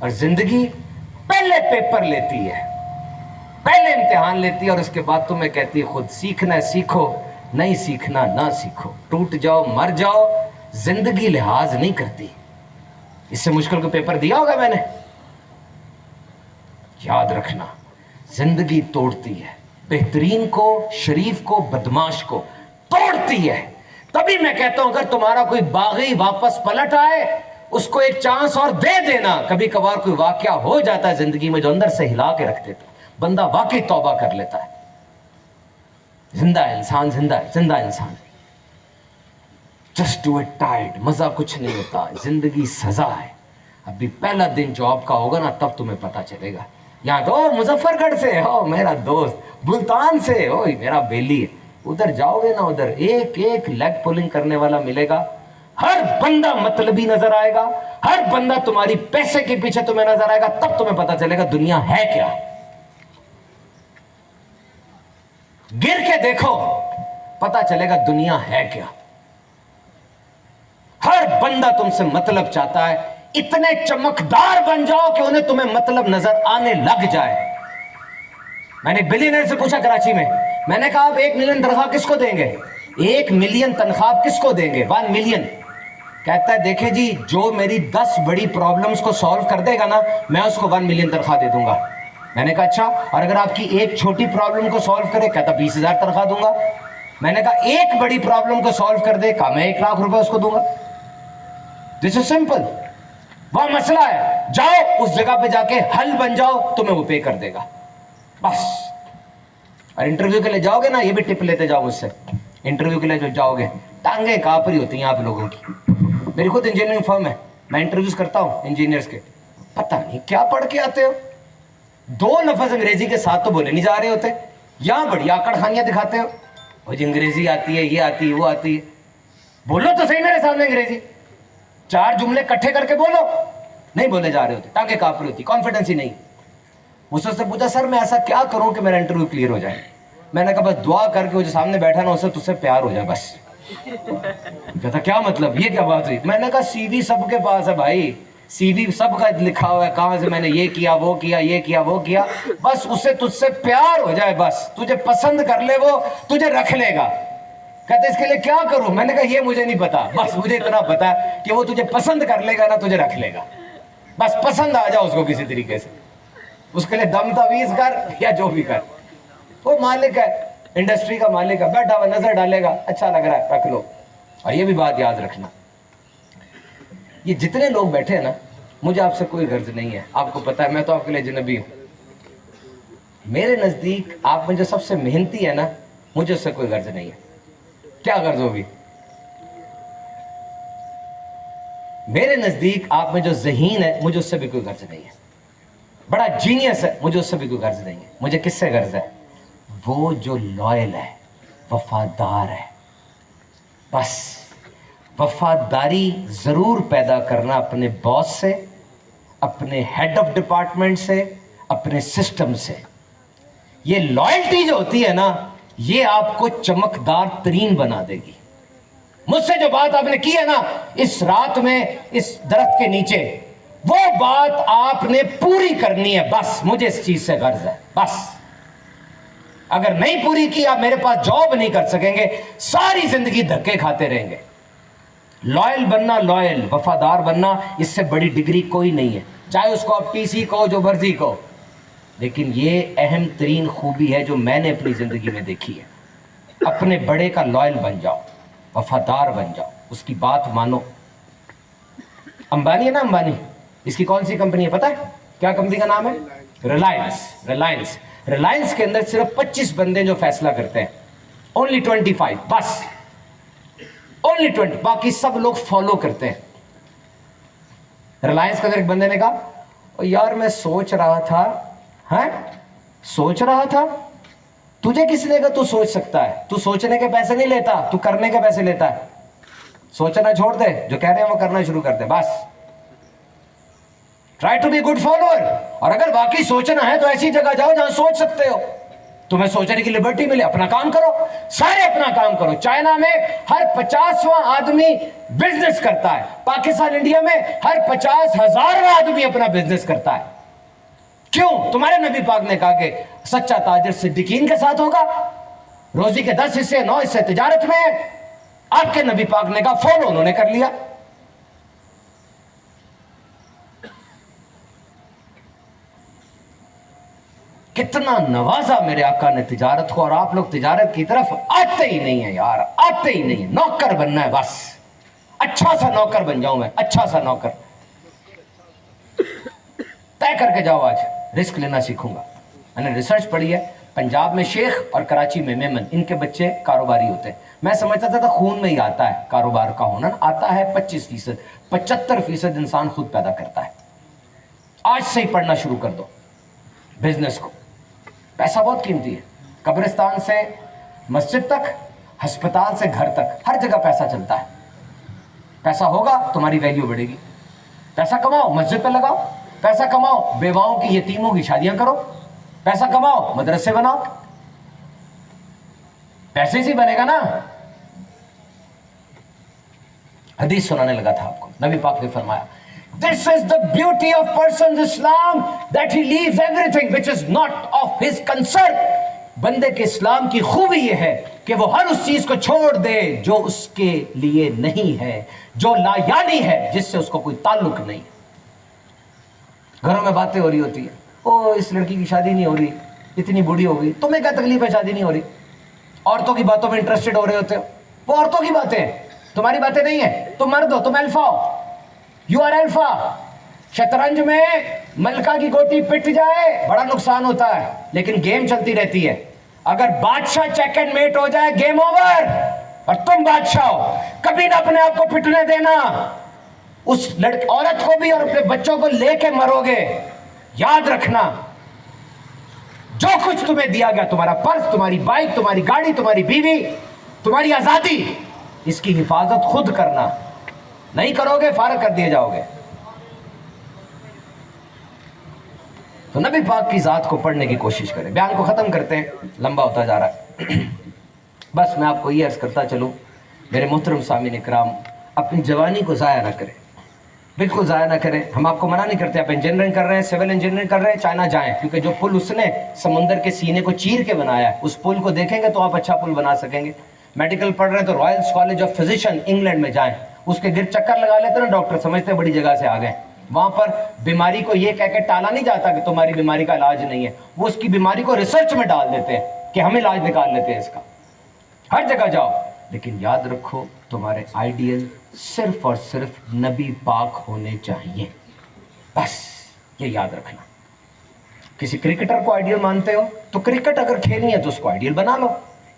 और जिंदगी पहले पेपर लेती है, पहले इम्तिहान लेती है, और उसके बाद तुम्हें कहती है खुद सीखना है सीखो, नहीं सीखना ना सीखो, टूट जाओ मर जाओ, जिंदगी लिहाज नहीं करती। इससे मुश्किल को पेपर दिया होगा मैंने? याद रखना, जिंदगी तोड़ती है, बेहतरीन को, शरीफ को, बदमाश को तोड़ती है। तभी मैं कहता हूं अगर तुम्हारा कोई बागी वापस पलट आए, उसको एक चांस और दे देना। कभी कभार कोई वाकया हो जाता है जिंदगी में जो अंदर से हिला के रख देता है, बंदा वाकई तौबा कर लेता है। जिंदा है इंसान, जिंदा है, जिंदा इंसान। जस्ट डू इट टायर्ड, मजा कुछ नहीं होता, जिंदगी सजा है। अभी पहला दिन जॉब का होगा ना, तब तुम्हें पता चलेगा। यहाँ तो मुजफ्फरगढ़ से हो मेरा दोस्त, मुल्तान से हो मेरा बेली है, उधर जाओगे ना, उधर एक एक लेग पुलिंग करने वाला मिलेगा, हर बंदा मतलबी नजर आएगा, हर बंदा तुम्हारी पैसे के पीछे तुम्हें नजर आएगा, तब तुम्हें पता चलेगा दुनिया है क्या। गिर के देखो, पता चलेगा दुनिया है क्या। हर बंदा तुमसे मतलब चाहता है, इतने चमकदार बन जाओ कि उन्हें तुम्हें मतलब नजर आने लग जाए। मैंने एक बिलियनर से पूछा कराची में, मैंने कहा आप 1 मिलियन तनख्वाह किसको देंगे? 1 मिलियन तनख्वाह किसको देंगे? 1 मिलियन। कहता है देखे जी, जो मेरी 10 बड़ी प्रॉब्लम्स को सॉल्व कर देगा ना, मैं उसको 1 मिलियन तनख्वाह दे दूंगा। मैंने कहा अच्छा, और अगर आपकी एक छोटी प्रॉब्लम को सॉल्व करे? कहता 20,000 तनख्वाह दूंगा। मैंने कहा एक बड़ी प्रॉब्लम को सॉल्व कर दे? कहा मैं 1 लाख रुपए उसको दूंगा। This is simple. वह मसला है, जाओ उस जगह पे जाके हल बन जाओ, तुम्हें वो पे कर देगा बस। और इंटरव्यू के लिए जाओगे ना, ये भी टिप लेते जाओ मुझसे, इंटरव्यू के लिए जो जाओगे टांगे कांप रही होती हैं आप लोगों की। मेरी खुद इंजीनियरिंग फर्म है, मैं इंटरव्यूज करता हूँ इंजीनियर्स के, पता नहीं क्या पढ़ के आते हो, 2 लफ्ज अंग्रेजी के साथ तो बोले नहीं जा रहे होते, यहाँ बढ़िया आकड़ दिखाते हो, मुझे अंग्रेजी आती है, ये आती है, वो आती है। बोलो तो सही मेरे सामने अंग्रेजी, 4 जुमले इकट्ठे करके बोलो, नहीं बोले जा रहे होते, टांगे कांप रही होती, कॉन्फिडेंस ही नहीं। मुझसे उसने पूछा सर मैं ऐसा क्या करूं कि मेरा इंटरव्यू क्लियर हो जाए? मैंने कहा बस दुआ करके वो जो सामने बैठा ना उससे तुझसे प्यार हो जाए बस। कहता क्या मतलब, ये क्या बात हुई? मैंने कहा सीवी सबके पास है भाई, सीवी सबका लिखा हुआ है, कहां से मैंने ये किया, वो किया, ये किया, वो किया, बस उससे तुझसे प्यार हो जाए, बस तुझे पसंद कर ले, वो तुझे रख लेगा। कहते इसके लिए क्या करूं? मैंने कहा ये मुझे नहीं पता, बस मुझे इतना पता है कि वो तुझे पसंद कर लेगा ना, तुझे रख लेगा, बस पसंद आ जाओ उसको किसी तरीके से, उसके लिए दम तवीज कर या जो भी कर, वो मालिक है, इंडस्ट्री का मालिक है, बैठा हुआ नजर डालेगा, अच्छा लग रहा है रख लो। और ये भी बात याद रखना, ये जितने लोग बैठे हैं ना, मुझे आपसे कोई गर्ज नहीं है, आपको पता है मैं तो आपके लिए अजनबी हूं। मेरे नजदीक आप में जो सबसे मेहनती है ना, मुझे उससे कोई गर्ज नहीं है। क्या गर्ज होगी? मेरे नजदीक आप में जो ज़हीन है, मुझे उससे भी कोई गर्ज नहीं है। बड़ा जीनियस है, मुझे उससे भी कोई गर्ज नहीं है। मुझे किससे गर्ज है? वो जो लॉयल है, वफादार है। बस वफादारी जरूर पैदा करना अपने बॉस से, अपने हेड ऑफ डिपार्टमेंट से, अपने सिस्टम से। ये लॉयल्टी जो होती है ना, ये आपको चमकदार तरीन बना देगी। मुझसे जो बात आपने की है ना इस रात में, इस दरख्त के नीचे, वो बात आपने पूरी करनी है, बस मुझे इस चीज से गर्ज है। बस अगर नहीं पूरी की, आप मेरे पास जॉब नहीं कर सकेंगे, सारी जिंदगी धक्के खाते रहेंगे। लॉयल बनना, लॉयल वफादार बनना, इससे बड़ी डिग्री कोई नहीं है, चाहे उसको आप टीसी कहो, जो मर्जी कहो। लेकिन ये अहम तरीन खूबी है जो मैंने अपनी जिंदगी में देखी है। अपने बड़े का लॉयल बन जाओ, वफादार बन जाओ, उसकी बात मानो। अंबानी है ना, अंबानी, इसकी कौन सी कंपनी है पता है? क्या कंपनी का नाम है? रिलायंस। रिलायंस रिलायंस के अंदर सिर्फ 25 बंदे जो फैसला करते हैं, ओनली 25, बस ओनली 20, बाकी सब लोग फॉलो करते हैं। रिलायंस के अंदर एक बंदे ने कहा यार मैं सोच रहा था, हैं सोच रहा था, तुझे किसने कहा तू सोच सकता है? तू सोचने के पैसे नहीं लेता, तू करने के पैसे लेता है। सोचना छोड़ दे, जो कह रहे हैं वो करना शुरू कर दे, बस try to be good follower. और अगर बाकी सोचना है तो ऐसी जगह जाओ जहां सोच सकते हो, तुम्हें सोचने की लिबर्टी मिले, अपना काम करो, सारे अपना काम करो। चाइना में हर 50वां आदमी बिजनेस करता है, पाकिस्तान इंडिया में हर 50,000वां आदमी अपना बिजनेस करता है। क्यों? तुम्हारे नबी पाक ने कहा कि सच्चा ताजिर सिद्दीकीन के साथ होगा, रोजी के 10 हिस्से 9 हिस्से तिजारत में है। आपके नबी पाक ने कहा, फॉलो उन्होंने कर लिया। कितना नवाजा मेरे आका ने तिजारत को, और आप लोग तिजारत की तरफ आते ही नहीं है यार, आते ही नहीं है। नौकर बनना है बस, अच्छा सा नौकर बन जाऊं मैं, अच्छा सा नौकर। तय करके जाओ, आज रिस्क लेना सीखूंगा। मैंने रिसर्च पढ़ी है, पंजाब में शेख और कराची में मेमन, इनके बच्चे कारोबारी होते हैं। मैं समझता था खून में ही आता है कारोबार का होना, आता है 25%, 75% इंसान खुद पैदा करता है। आज से ही पढ़ना शुरू कर दो बिजनेस को, पैसा बहुत कीमती है। कब्रिस्तान से मस्जिद तक, अस्पताल से घर तक, हर जगह पैसा चलता है। पैसा होगा तुम्हारी वैल्यू बढ़ेगी। पैसा कमाओ, मस्जिद पे लगाओ। पैसा कमाओ, बेवाओं की, यतीमों की शादियां करो। पैसा कमाओ, मदरसे बनाओ। पैसे से बनेगा ना। हदीस सुनाने लगा था आपको, नबी पाक ने फरमाया, This is the beauty of person's Islam, that he leaves everything which is not of his concern. बंदे के इस्लाम की खूबी यह है कि वो हर उस चीज को छोड़ दे जो उसके लिए नहीं है, जो लायानी है, जिससे उसको कोई ताल्लुक नहीं। घरों में बातें हो रही होती है, ओ इस लड़की की शादी नहीं हो रही, इतनी बूढ़ी हो गई, तुम्हें क्या तकलीफ है शादी नहीं हो रही? औरतों की बातों में इंटरेस्टेड हो रहे होते हो। वो औरतों की बातें, तुम्हारी बातें नहीं है। तुम मर्द हो, तुम अल्फा हो, यू आर अल्फा। शतरंज में मलका की गोटी पिट जाए बड़ा नुकसान होता है, लेकिन गेम चलती रहती है। अगर बादशाह चेक एंड मेट हो जाए, गेम ओवर, और तुम बादशाह हो। कभी ना अपने आप को पिटने देना। उस लड़की औरत को भी और अपने बच्चों को लेके मरोगे। याद रखना, जो कुछ तुम्हें दिया गया, तुम्हारा पर्स, तुम्हारी बाइक, तुम्हारी गाड़ी, तुम्हारी बीवी, तुम्हारी आजादी, इसकी हिफाजत खुद करना। नहीं करोगे फारग कर दिए जाओगे। तो नबी पाक की जात को पढ़ने की कोशिश करें। बयान को खत्म करते हैं, लंबा होता जा रहा है। बस मैं आपको ये अर्ज करता चलूं, मेरे मोहतरम सामीन इकराम, अपनी जवानी को ज़ाया ना करें, बिल्कुल ज़ाया ना करें। हम आपको मना नहीं करते, आप इंजीनियरिंग कर रहे हैं, सिविल इंजीनियरिंग कर रहे हैं, चाइना जाएं, क्योंकि जो पुल उसने समुंदर के सीने को चीर के बनाया है, उस पुल को देखेंगे तो आप अच्छा पुल बना सकेंगे। मेडिकल पढ़ रहे हैं तो royal college of physician England में जाएं, उसके गिर चक्कर लगा लेते ना डॉक्टर, समझते बड़ी जगह से आ गए। वहां पर बीमारी को ये कह के टाला नहीं जाता कि तुम्हारी बीमारी का इलाज नहीं है, वो उसकी बीमारी को रिसर्च में डाल देते हैं कि हम इलाज निकाल लेते हैं इसका। हर जगह जाओ, लेकिन याद रखो तुम्हारे आइडियल सिर्फ और सिर्फ नबी पाक होने चाहिए, बस ये याद रखना। किसी क्रिकेटर को आइडियल मानते हो तो क्रिकेट अगर खेलनी है तो उसको आइडियल बना लो।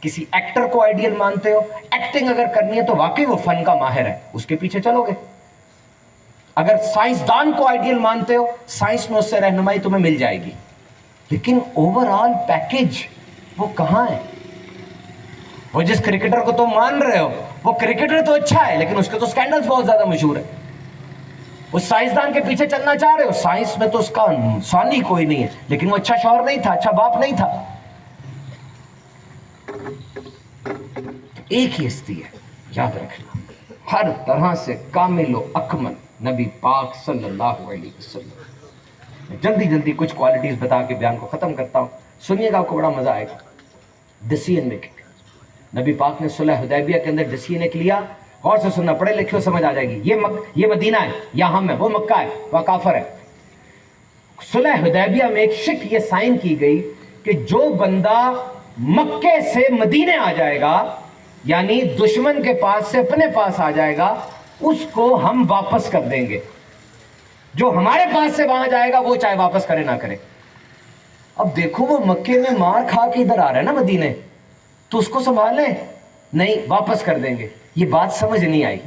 किसी एक्टर को आइडियल मानते हो, एक्टिंग अगर करनी है तो वाकई वो फन का माहिर है, उसके पीछे चलोगे। अगर साइंसदान को आइडियल मानते हो, साइंस में उससे रहनुमाई तुम्हें मिल जाएगी, लेकिन ओवरऑल पैकेज वो कहां है? वो जिस क्रिकेटर को तुम मान रहे हो वो क्रिकेटर तो अच्छा है, लेकिन उसके तो स्कैंडल्स बहुत ज्यादा मशहूर है। उस साइंसदान के पीछे चलना चाह रहे हो, साइंस में तो उसका सानी कोई नहीं है, लेकिन वो अच्छा शौहर नहीं था, अच्छा बाप नहीं था। एक ही हस्ती है, याद रखना, हर तरह से कामिल व अकमल नबी पाक सल्लल्लाहु अलैहि वसल्लम। मैं जल्दी जल्दी कुछ क्वालिटीज बता के बयान को खत्म करता हूं, सुनिएगा, आपको बड़ा मजा आएगा। डिसीजन मेकिंग, नबी पाक ने सुलह हुदैबिया के अंदर डिसीजन एक लिया। गौर से सुनना, पढ़े लिखे हो समझ आ जाएगी। ये मदीना है, यहाँ हम है, वो मक्का है, वह काफर है। सुलह हुदैबिया में एक शिक ये साइन की गई कि जो बंदा मक्के से मदीने आ जाएगा, यानी दुश्मन के पास से अपने पास आ जाएगा, उसको हम वापस कर देंगे। जो हमारे पास से वहां जाएगा वो चाहे वापस करे ना करे। अब देखो, वो मक्के में मार खा के इधर आ रहा है ना मदीने, तो उसको संभाले नहीं, वापस कर देंगे। ये बात समझ नहीं आई,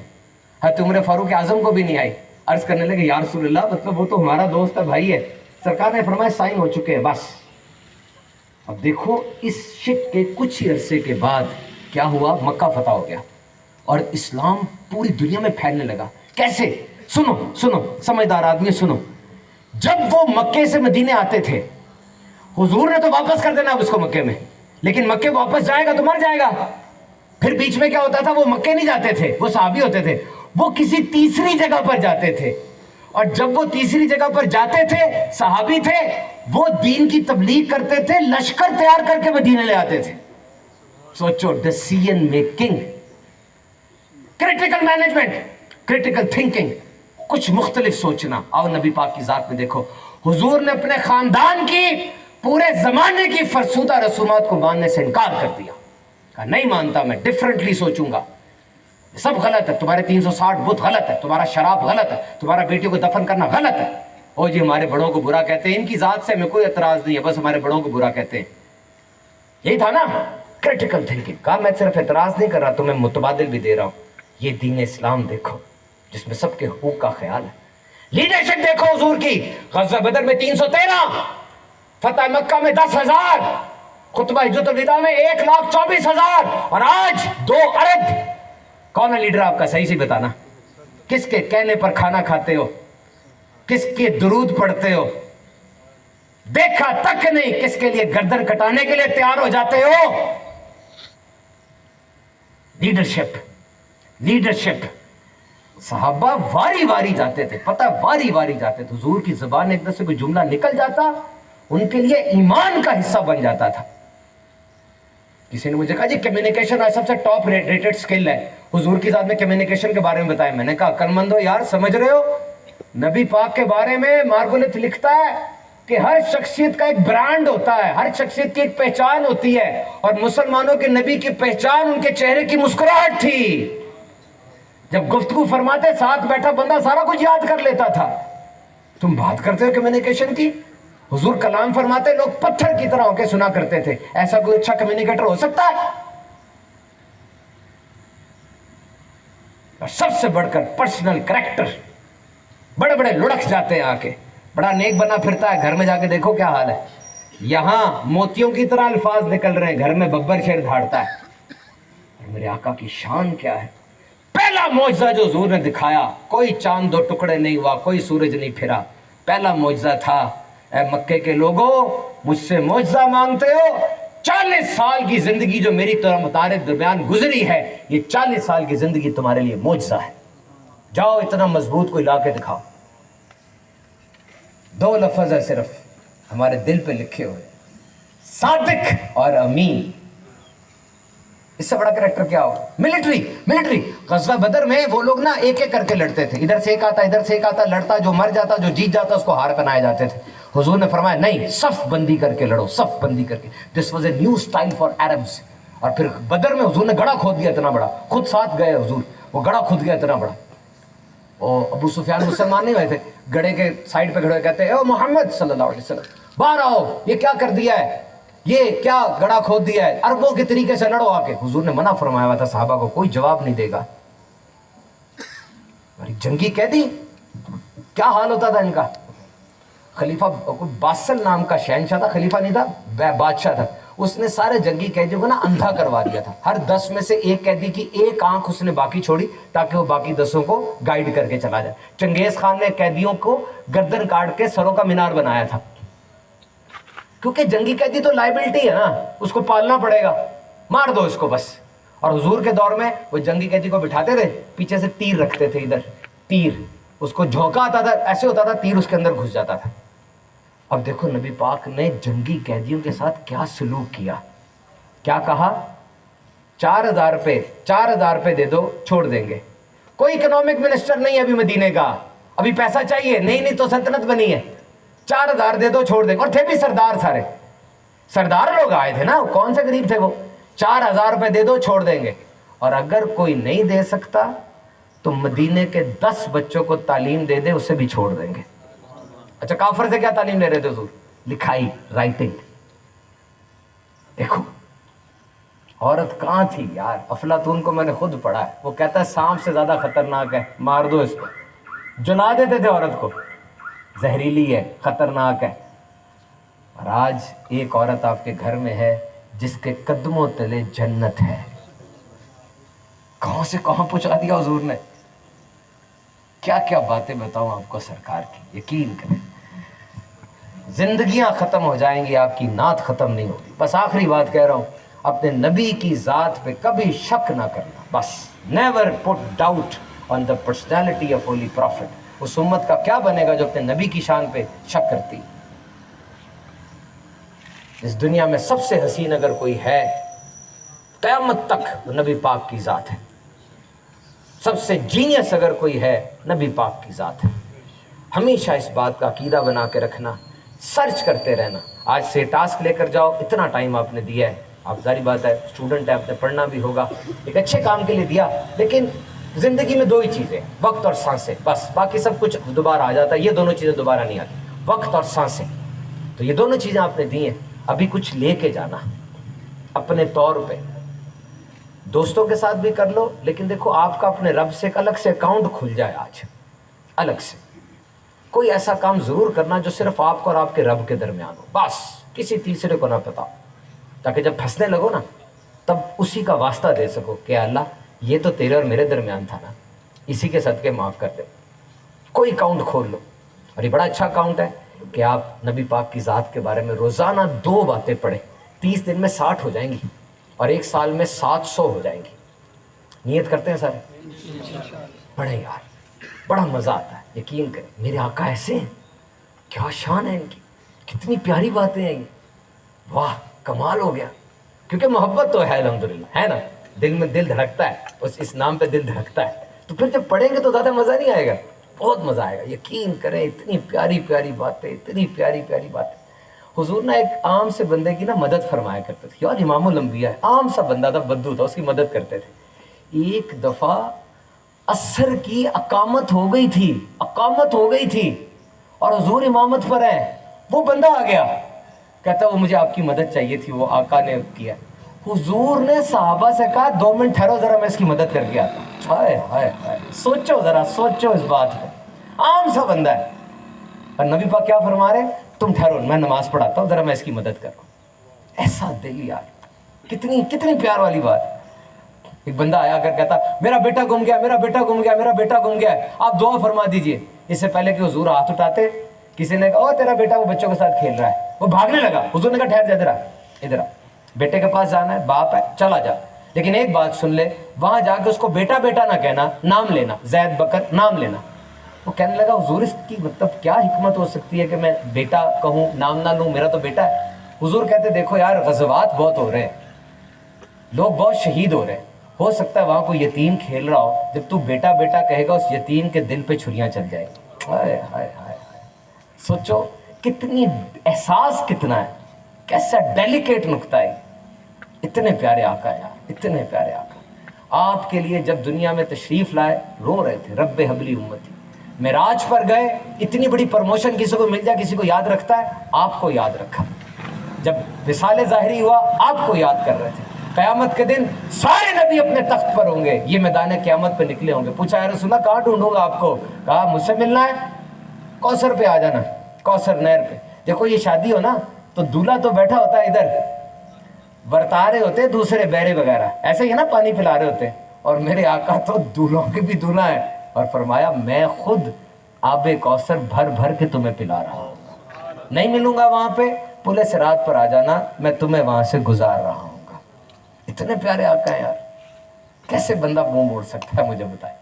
हज़रत उमर फारूक आजम को भी नहीं आई। अर्ज करने लगे, या रसूलल्लाह, मतलब वो तो हमारा दोस्त है, भाई है। सरकार ने फरमाया साइन हो चुके हैं, बस। अब देखो, इस शिक के कुछ ही अरसे के बाद क्या हुआ, मक्का फतह हो गया और इस्लाम पूरी दुनिया में फैलने लगा। कैसे? सुनो सुनो समझदार आदमी सुनो। जब वो मक्के से मदीने आते थे, हुजूर ने तो वापस कर देना उसको मक्के में, लेकिन मक्के वापस जाएगा तो मर जाएगा। फिर बीच में क्या होता था, वो मक्के नहीं जाते थे, वो सहाबी होते थे, वो किसी तीसरी जगह पर जाते थे। और जब वो तीसरी जगह पर जाते थे, सहाबी थे, वो दीन की तबलीग करते थे, लश्कर तैयार करके मदीने ले आते थे। सोचो, decision making, critical management, critical thinking, कुछ मुख्तलिफ सोचना। आओ नबी पाक की जात में देखो, हुजूर ने अपने खानदान की, पूरे जमाने की फरसूदा रसूमात को मानने से इनकार कर दिया। कहा नहीं मानता, मैं डिफरेंटली सोचूंगा, सब गलत है, तुम्हारे 360 बुत गलत है, तुम्हारा शराब गलत है, तुम्हारा बेटियों को दफन करना गलत है। ओ जी, हमारे बड़ों को बुरा कहते हैं, इनकी जात से हमें कोई एतराज नहीं है, बस हमारे बड़ों को बुरा कहते हैं। यही था ना क्रिटिकल थिंकिंग। कहा मैं सिर्फ एतराज नहीं कर रहा, तुम्हें मुतबादिल भी दे रहा हूं। ये दीन इस्लाम देखो, जिसमें सबके हुकूक का ख्याल है। लीडरशिप देखो हुजूर की, गज़वा बदर में 313, फतह मक्का में 10,000, खुतबा हिज्जतुल विदा में 1,24,000 और आज 2 अरब। कौन है लीडर आपका, सही से बताना। किसके कहने पर खाना खाते हो, किसके दुरूद पढ़ते हो, देखा तक नहीं, किसके लिए गर्दन कटाने के लिए तैयार हो जाते हो। Leadership, leadership. सहाबा वारी वारी जाते थे, पता वारी वारी जाते थे। हुजूर की जुबान एकदम से कोई जुमला निकल जाता, उनके लिए ईमान का हिस्सा बन जाता था। किसी ने मुझे कहा जी कम्युनिकेशन आज सबसे टॉप रेटेड स्किल है, हुजूर की जात में कम्युनिकेशन के बारे में बताया। मैंने कहा अक्लमंद हो यार, समझ रहे हो, नबी पाक के बारे में मार्गोलिथ लिखता है कि हर शख्सियत का एक ब्रांड होता है, हर शख्सियत की एक पहचान होती है, और मुसलमानों के नबी की पहचान उनके चेहरे की मुस्कुराहट थी। जब गुफ्तगू फरमाते, साथ बैठा बंदा सारा कुछ याद कर लेता था। तुम बात करते हो कम्युनिकेशन की, हुजूर कलाम फरमाते, लोग पत्थर की तरह होकर सुना करते थे। ऐसा कोई अच्छा कम्युनिकेटर हो सकता है? और सबसे बढ़कर पर्सनल कैरेक्टर, बड़े बड़े लुढ़क जाते हैं आके, बड़ा नेक बना फिरता है, घर में जाके देखो क्या हाल है। यहां मोतियों की तरह अल्फाज निकल रहे हैं, घर में बब्बर शेर धाड़ता है। और मेरे आका की शान क्या है। पहला मौजज़ा जो हुजूर ने दिखाया, कोई चांद 2 टुकड़े नहीं हुआ, कोई सूरज नहीं फिरा। पहला मौजज़ा था, ऐ मक्के के लोगों, मुझसे मौजज़ा मांगते हो? 40 साल की जिंदगी जो मेरी तुम्हारे दरमियान गुजरी है, ये 40 साल की जिंदगी तुम्हारे लिए मौजज़ा है। जाओ इतना मजबूत कोई ला के दिखाओ। 2 लफ्ज़ है सिर्फ हमारे दिल पे लिखे हुए, सादिक और अमीन। इससे बड़ा कैरेक्टर क्या हो? मिलिट्री ग़ज़वा बदर में वो लोग ना एक एक करके लड़ते थे, इधर से एक आता, इधर से एक आता, लड़ता, जो मर जाता, जो जीत जाता, उसको हार पहनाए जाते थे। हुजूर ने फरमाया नहीं, सफ बंदी करके लड़ो, सफ बंदी करके। This was a new style for Arabs. और फिर बदर में हुजूर ने गड़ा खोद दिया इतना बड़ा, खुद साथ गए हुजूर, वो गड़ा खुद गया इतना बड़ा। और अबू सुफियान मुसलमान नहीं हुए थे, गड़े के साइड पे खड़े कहते हैं, ओ मोहम्मद सल्लल्लाहु अलैहि वसल्लम, बाहर आओ, ये क्या कर दिया है, ये क्या गड़ा खोद दिया है, अरबों के तरीके से लड़ो आके। हुजूर ने मना फरमाया हुआ था साहबा को, कोई जवाब नहीं देगा। अरे जंगी कैदी, क्या हाल होता था इनका। खलीफा बासल नाम का शहनशाह था, खलीफा नहीं था, बादशाह था। उसने सारे जंगी कैदियों को ना अंधा करवा दिया था। हर 10 में से एक कैदी की एक आंख उसने बाकी छोड़ी, ताकि वो बाकी 10 को गाइड करके चला जाए। चंगेज खान ने कैदियों को गर्दन काट के सरों का मीनार बनाया था, क्योंकि जंगी कैदी तो लाइबिलिटी है ना, उसको पालना पड़ेगा, मार दो इसको बस। और हुजूर के दौर में वो जंगी कैदी को बिठाते थे, पीछे से तीर रखते थे, इधर तीर, उसको झोंका आता था, ऐसे होता था, तीर उसके अंदर घुस जाता था। अब देखो नबी पाक ने जंगी कैदियों के साथ क्या सलूक किया, क्या कहा, 4,000 रुपये दे दो, छोड़ देंगे। कोई इकोनॉमिक मिनिस्टर नहीं है अभी मदीने का, अभी पैसा चाहिए, नहीं तो सल्तनत बनी है, 4,000 दे दो, छोड़ देंगे। और थे भी सरदार, सारे सरदार लोग आए थे ना, कौन से गरीब थे वो। 4,000 रुपये दे दो, छोड़ देंगे। और अगर कोई नहीं दे सकता तो मदीने के 10 बच्चों को तालीम दे दे, उससे भी छोड़ देंगे। अच्छा, काफर से क्या तालीम ले रहे थे हुजूर? लिखाई, राइटिंग। देखो औरत कहां थी यार। अफलातून को मैंने खुद पढ़ा है, वो कहता है सांप से ज्यादा खतरनाक है, मार दो इसको। जला देते थे औरत को, जहरीली है, खतरनाक है। और आज एक औरत आपके घर में है जिसके कदमों तले जन्नत है। कहां से कहां पहुंचा दिया हुजूर ने। क्या क्या बातें बताऊं आपको सरकार की, यकीन करें। जिंदगियां खत्म हो जाएंगी, आपकी नात खत्म नहीं होगी। बस आखिरी बात कह रहा हूं, अपने नबी की जात पे कभी शक ना करना, बस। Never put doubt on the personality of holy profit. उस उम्मत का क्या बनेगा जो अपने नबी की शान पे शक करती। इस दुनिया में सबसे हसीन अगर कोई है क़यामत तक, वो नबी पाक की जात है। सबसे जीनियस अगर कोई है, नबी पाक की जात है। हमेशा इस बात का अकीदा बना के रखना, सर्च करते रहना। आज से टास्क लेकर जाओ, इतना टाइम आपने दिया है, आप जारी बात है स्टूडेंट है, आपने पढ़ना भी होगा, एक अच्छे काम के लिए दिया। लेकिन ज़िंदगी में 2 ही चीज़ें, वक्त और सांसें, बस। बाकी सब कुछ दोबारा आ जाता है, ये दोनों चीज़ें दोबारा नहीं आती, वक्त और सांसें। तो ये दोनों चीज़ें आपने दी हैं, अभी कुछ लेके जाना अपने तौर पे। दोस्तों के साथ भी कर लो, लेकिन देखो आपका अपने रब से एक अलग से अकाउंट खुल जाए आज, अलग से। कोई ऐसा काम ज़रूर करना जो सिर्फ आपको और आपके रब के दरमियान हो, बस। किसी तीसरे को ना पता। ताकि जब फंसने लगो ना तब उसी का वास्ता दे सको कि अल्लाह ये तो तेरे और मेरे दरमियान था ना, इसी के सदके माफ़ कर दे। कोई अकाउंट खोल लो, और ये बड़ा अच्छा अकाउंट है कि आप नबी पाक की ज़ात के बारे में रोज़ाना 2 बातें पढ़ें। 30 दिन में 60 हो जाएंगी और 1 साल में 700 हो जाएंगी। नियत करते हैं सर? पढ़े यार, बड़ा मज़ा आता है। यकीन करें, मेरे आका ऐसे हैं, क्या शान है इनकी, कितनी प्यारी बातें हैं ये, वाह कमाल हो गया। क्योंकि मोहब्बत तो है अल्हम्दुलिल्लाह, है ना, दिल में दिल धड़कता है, उस इस नाम पे दिल धड़कता है। तो फिर जब पढ़ेंगे तो ज़्यादा मज़ा नहीं आएगा, बहुत मज़ा आएगा। यकीन करें, इतनी प्यारी प्यारी बातें, इतनी प्यारी प्यारी बातें। हुजूर ना एक आम से बंदे की ना मदद फरमाया करते थे। यार इमामुल अंबिया है, आम सा बंदा था, बद्दू था, उसकी मदद करते थे। एक दफ़ा असर की अकामत हो गई थी, अकामत हो गई थी और हुजूर इमामत पर है। वो बंदा आ गया, कहता वो मुझे आपकी मदद चाहिए थी, वो आका ने किया। हुजूर ने सहाबा से कहा 2 मिनट ठहरो ज़रा, मैं इसकी मदद करके आता हूँ। हाय हाय हाय, सोचो ज़रा, सोचो इस बात पर। आम सा बंदा है और नबी पाक क्या फरमा रहे, तुम ठहरो, मैं नमाज पढ़ाता हूँ, ज़रा मैं इसकी मदद कर रहा हूँ। ऐसा दिल यार, कितनी कितनी प्यार वाली बात। एक बंदा आया कर कहता मेरा बेटा गुम गया, मेरा बेटा गुम गया, मेरा बेटा गुम गया, आप दुआ फरमा दीजिए। इससे पहले कि हुजूर हाथ उठाते, किसी ने कहा ओ तेरा बेटा वो बच्चों के साथ खेल रहा है, वो भागने लगा। हुजूर ने कहा ठहर जा, इधर आ, बेटे के पास जाना है, बाप है, चला जा, लेकिन एक बात सुन ले, वहां जाके उसको बेटा बेटा ना कहना, नाम लेना, जैद बकर नाम लेना। वो कहने लगा हुजूर इसकी मतलब क्या हिकमत हो सकती है कि मैं बेटा कहूँ, नाम ना लूँ, मेरा तो बेटा है। हुजूर कहते देखो यार, गज़वात बहुत हो रहे हैं, लोग बहुत शहीद हो रहे हैं, हो सकता है वहाँ कोई यतीम खेल रहा हो, जब तू बेटा बेटा कहेगा उस यतीम के दिल पे छुरियाँ चल जाएगी। हाय हाय हाय हाय, सोचो कितनी एहसास कितना है, कैसा डेलिकेट नुक्ता है। इतने प्यारे आका यार, इतने प्यारे आका। आपके लिए जब दुनिया में तशरीफ़ लाए रो रहे थे, रब्बे हबली उम्मती। मेराज पर गए, इतनी बड़ी प्रमोशन किसी को मिल जाए, किसी को याद रखता है? आपको याद रखा। जब विसाले ज़ाहिरी हुआ, आपको याद कर रहे थे। क़यामत के दिन सारे नबी अपने तख्त पर होंगे, ये मैदान क़यामत पे निकले होंगे। पूछा या रसूलल्लाह कहाँ ढूंढूंगा आपको? कहा मुझसे मिलना है, कौसर पे आ जाना, कौसर नहर पे। देखो ये शादी हो ना तो दूल्हा तो बैठा होता है इधर, बरता रहे होते दूसरे बहरे वगैरह, ऐसे ही ना पानी पिला रहे होते, और मेरे आका तो दूल्हों के भी दूल्हा है, और फरमाया मैं खुद आबे कौसर भर भर के तुम्हें पिला रहा हूँ। नहीं मिलूंगा वहाँ पे, पुले सिरात पर आ जाना, मैं तुम्हें वहाँ से गुजार रहा हूँ। इतने प्यारे आका हैं यार, कैसे बंदा मुंह मोड़ सकता है, मुझे बताए।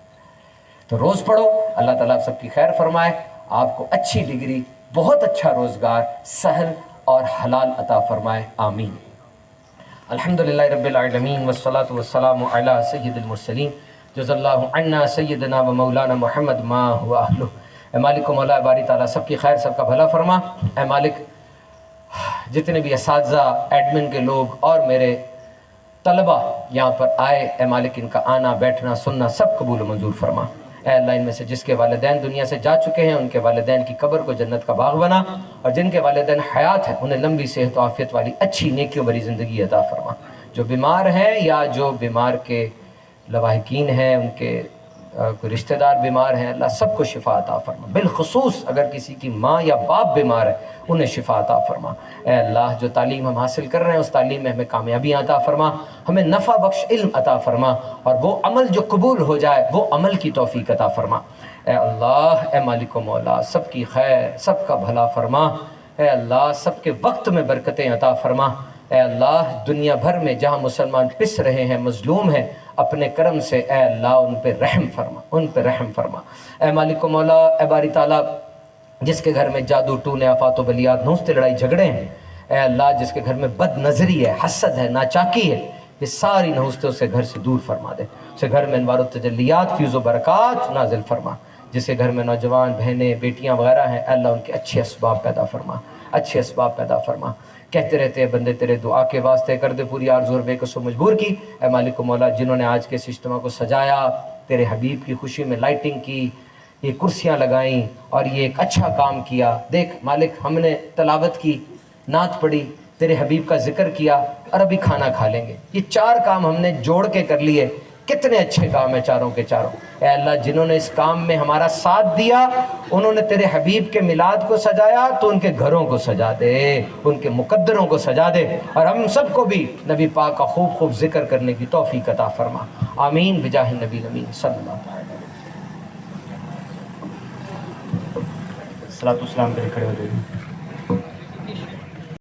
तो रोज़ पढ़ो, अल्लाह ताला आप सबकी खैर फरमाए, आपको अच्छी डिग्री, बहुत अच्छा रोज़गार, सहल और हलाल अता फरमाए, आमीन। अल्हम्दुलिल्लाह रब्बिल आलमीन वस्सलातु वस्सलामु अला सय्यिदिल मुरसलीन जज़ल्लाहु अन्ना सय्यदना व मौलाना मुहम्मद मा हुवा अहलुहु। ए मालिक मौला बारी ताला सबकी खैर, सबका भला फरमा। ए मालिक जितने भी असातिज़ा, एडमिन के लोग और मेरे तलबा यहाँ पर आए, ए मालिक इनका आना बैठना सुनना सब कबूल मंजूर फरमा। ए अल्लाह इनमें से जिसके वालिदैन दुनिया से जा चुके हैं, उनके वालिदैन की कब्र को जन्नत का बाग बना, और जिनके वालिदैन हयात है उन्हें लंबी सेहत और आफियत वाली अच्छी नेकियों भरी ज़िंदगी अता फरमा। जो बीमार हैं या जो बीमार के लवाहिकीन हैं, उनके कोई रिश्तेदार बीमार हैं, अल्लाह सबको शिफा अता फरमा। बिलखुसूस अगर किसी की माँ या बाप बीमार है, उन्हें शिफा अता फरमा। ए अल्लाह जो तालीम हम हासिल कर रहे हैं उस तालीम में हमें कामयाबी अता फरमा, हमें नफ़ा बख्श इल्म अता फरमा, और वो अमल जो कबूल हो जाए वो अमल की तौफीक अता फरमा। ए अल्लाह, ए मालिक मौला सबकी खैर, सबका भला फरमा। ए अल्लाह सबके वक्त में बरकतें अता फरमा। ए अल्लाह दुनिया भर में जहाँ मुसलमान पिस रहे हैं, मजलूम हैं, अपने करम से ए अल्लाह उन पे रहम फरमा, उन पे रहम फरमा। ए मालिक मौला, ए बारी ताला जिसके घर में जादू टूने आफात व बलियात नौस्ते लड़ाई झगड़े हैं, ए अल्लाह जिसके घर में बद नज़री है, हसद है, नाचाकी है, ये सारी नहुस्ते उसे घर से दूर फरमा दे। उसे घर में अनवार तजल्लियात फ़ैज़ व बरक़ात नाज़िल फरमा। जिसके घर में नौजवान बहनें बेटियाँ वगैरह हैं, अल्लाह उनके अच्छे असबाब पैदा फरमा, अच्छे असबाब पैदा फरमा। कहते रहते हैं बंदे तेरे दुआ के वास्ते कर दे पूरी आरज़ू और बेकसो मजबूर की। ए मालिक मौला जिन्होंने आज के इस इज्तिमा को सजाया, तेरे हबीब की खुशी में लाइटिंग की, ये कुर्सियाँ लगाईं और ये एक अच्छा काम किया। देख मालिक, हमने तलावत की, नात पढ़ी, तेरे हबीब का जिक्र किया और अभी खाना खा लेंगे। ये 4 काम हमने जोड़ के कर लिए, کتنے اچھے کام ہیں چاروں کے چاروں. اے اللہ جنہوں نے اس کام میں ہمارا ساتھ دیا انہوں نے تیرے حبیب کے میلاد کو سجایا تو ان کے گھروں کو سجا دے, ان کے مقدروں کو سجا دے, اور ہم سب کو بھی نبی پاک کا خوب خوب ذکر کرنے کی توفیق عطا فرما. آمین بجاہ نبی الامین صلی اللہ علیہ وسلم. صلاۃ والسلام پہ کھڑے ہو جائیے.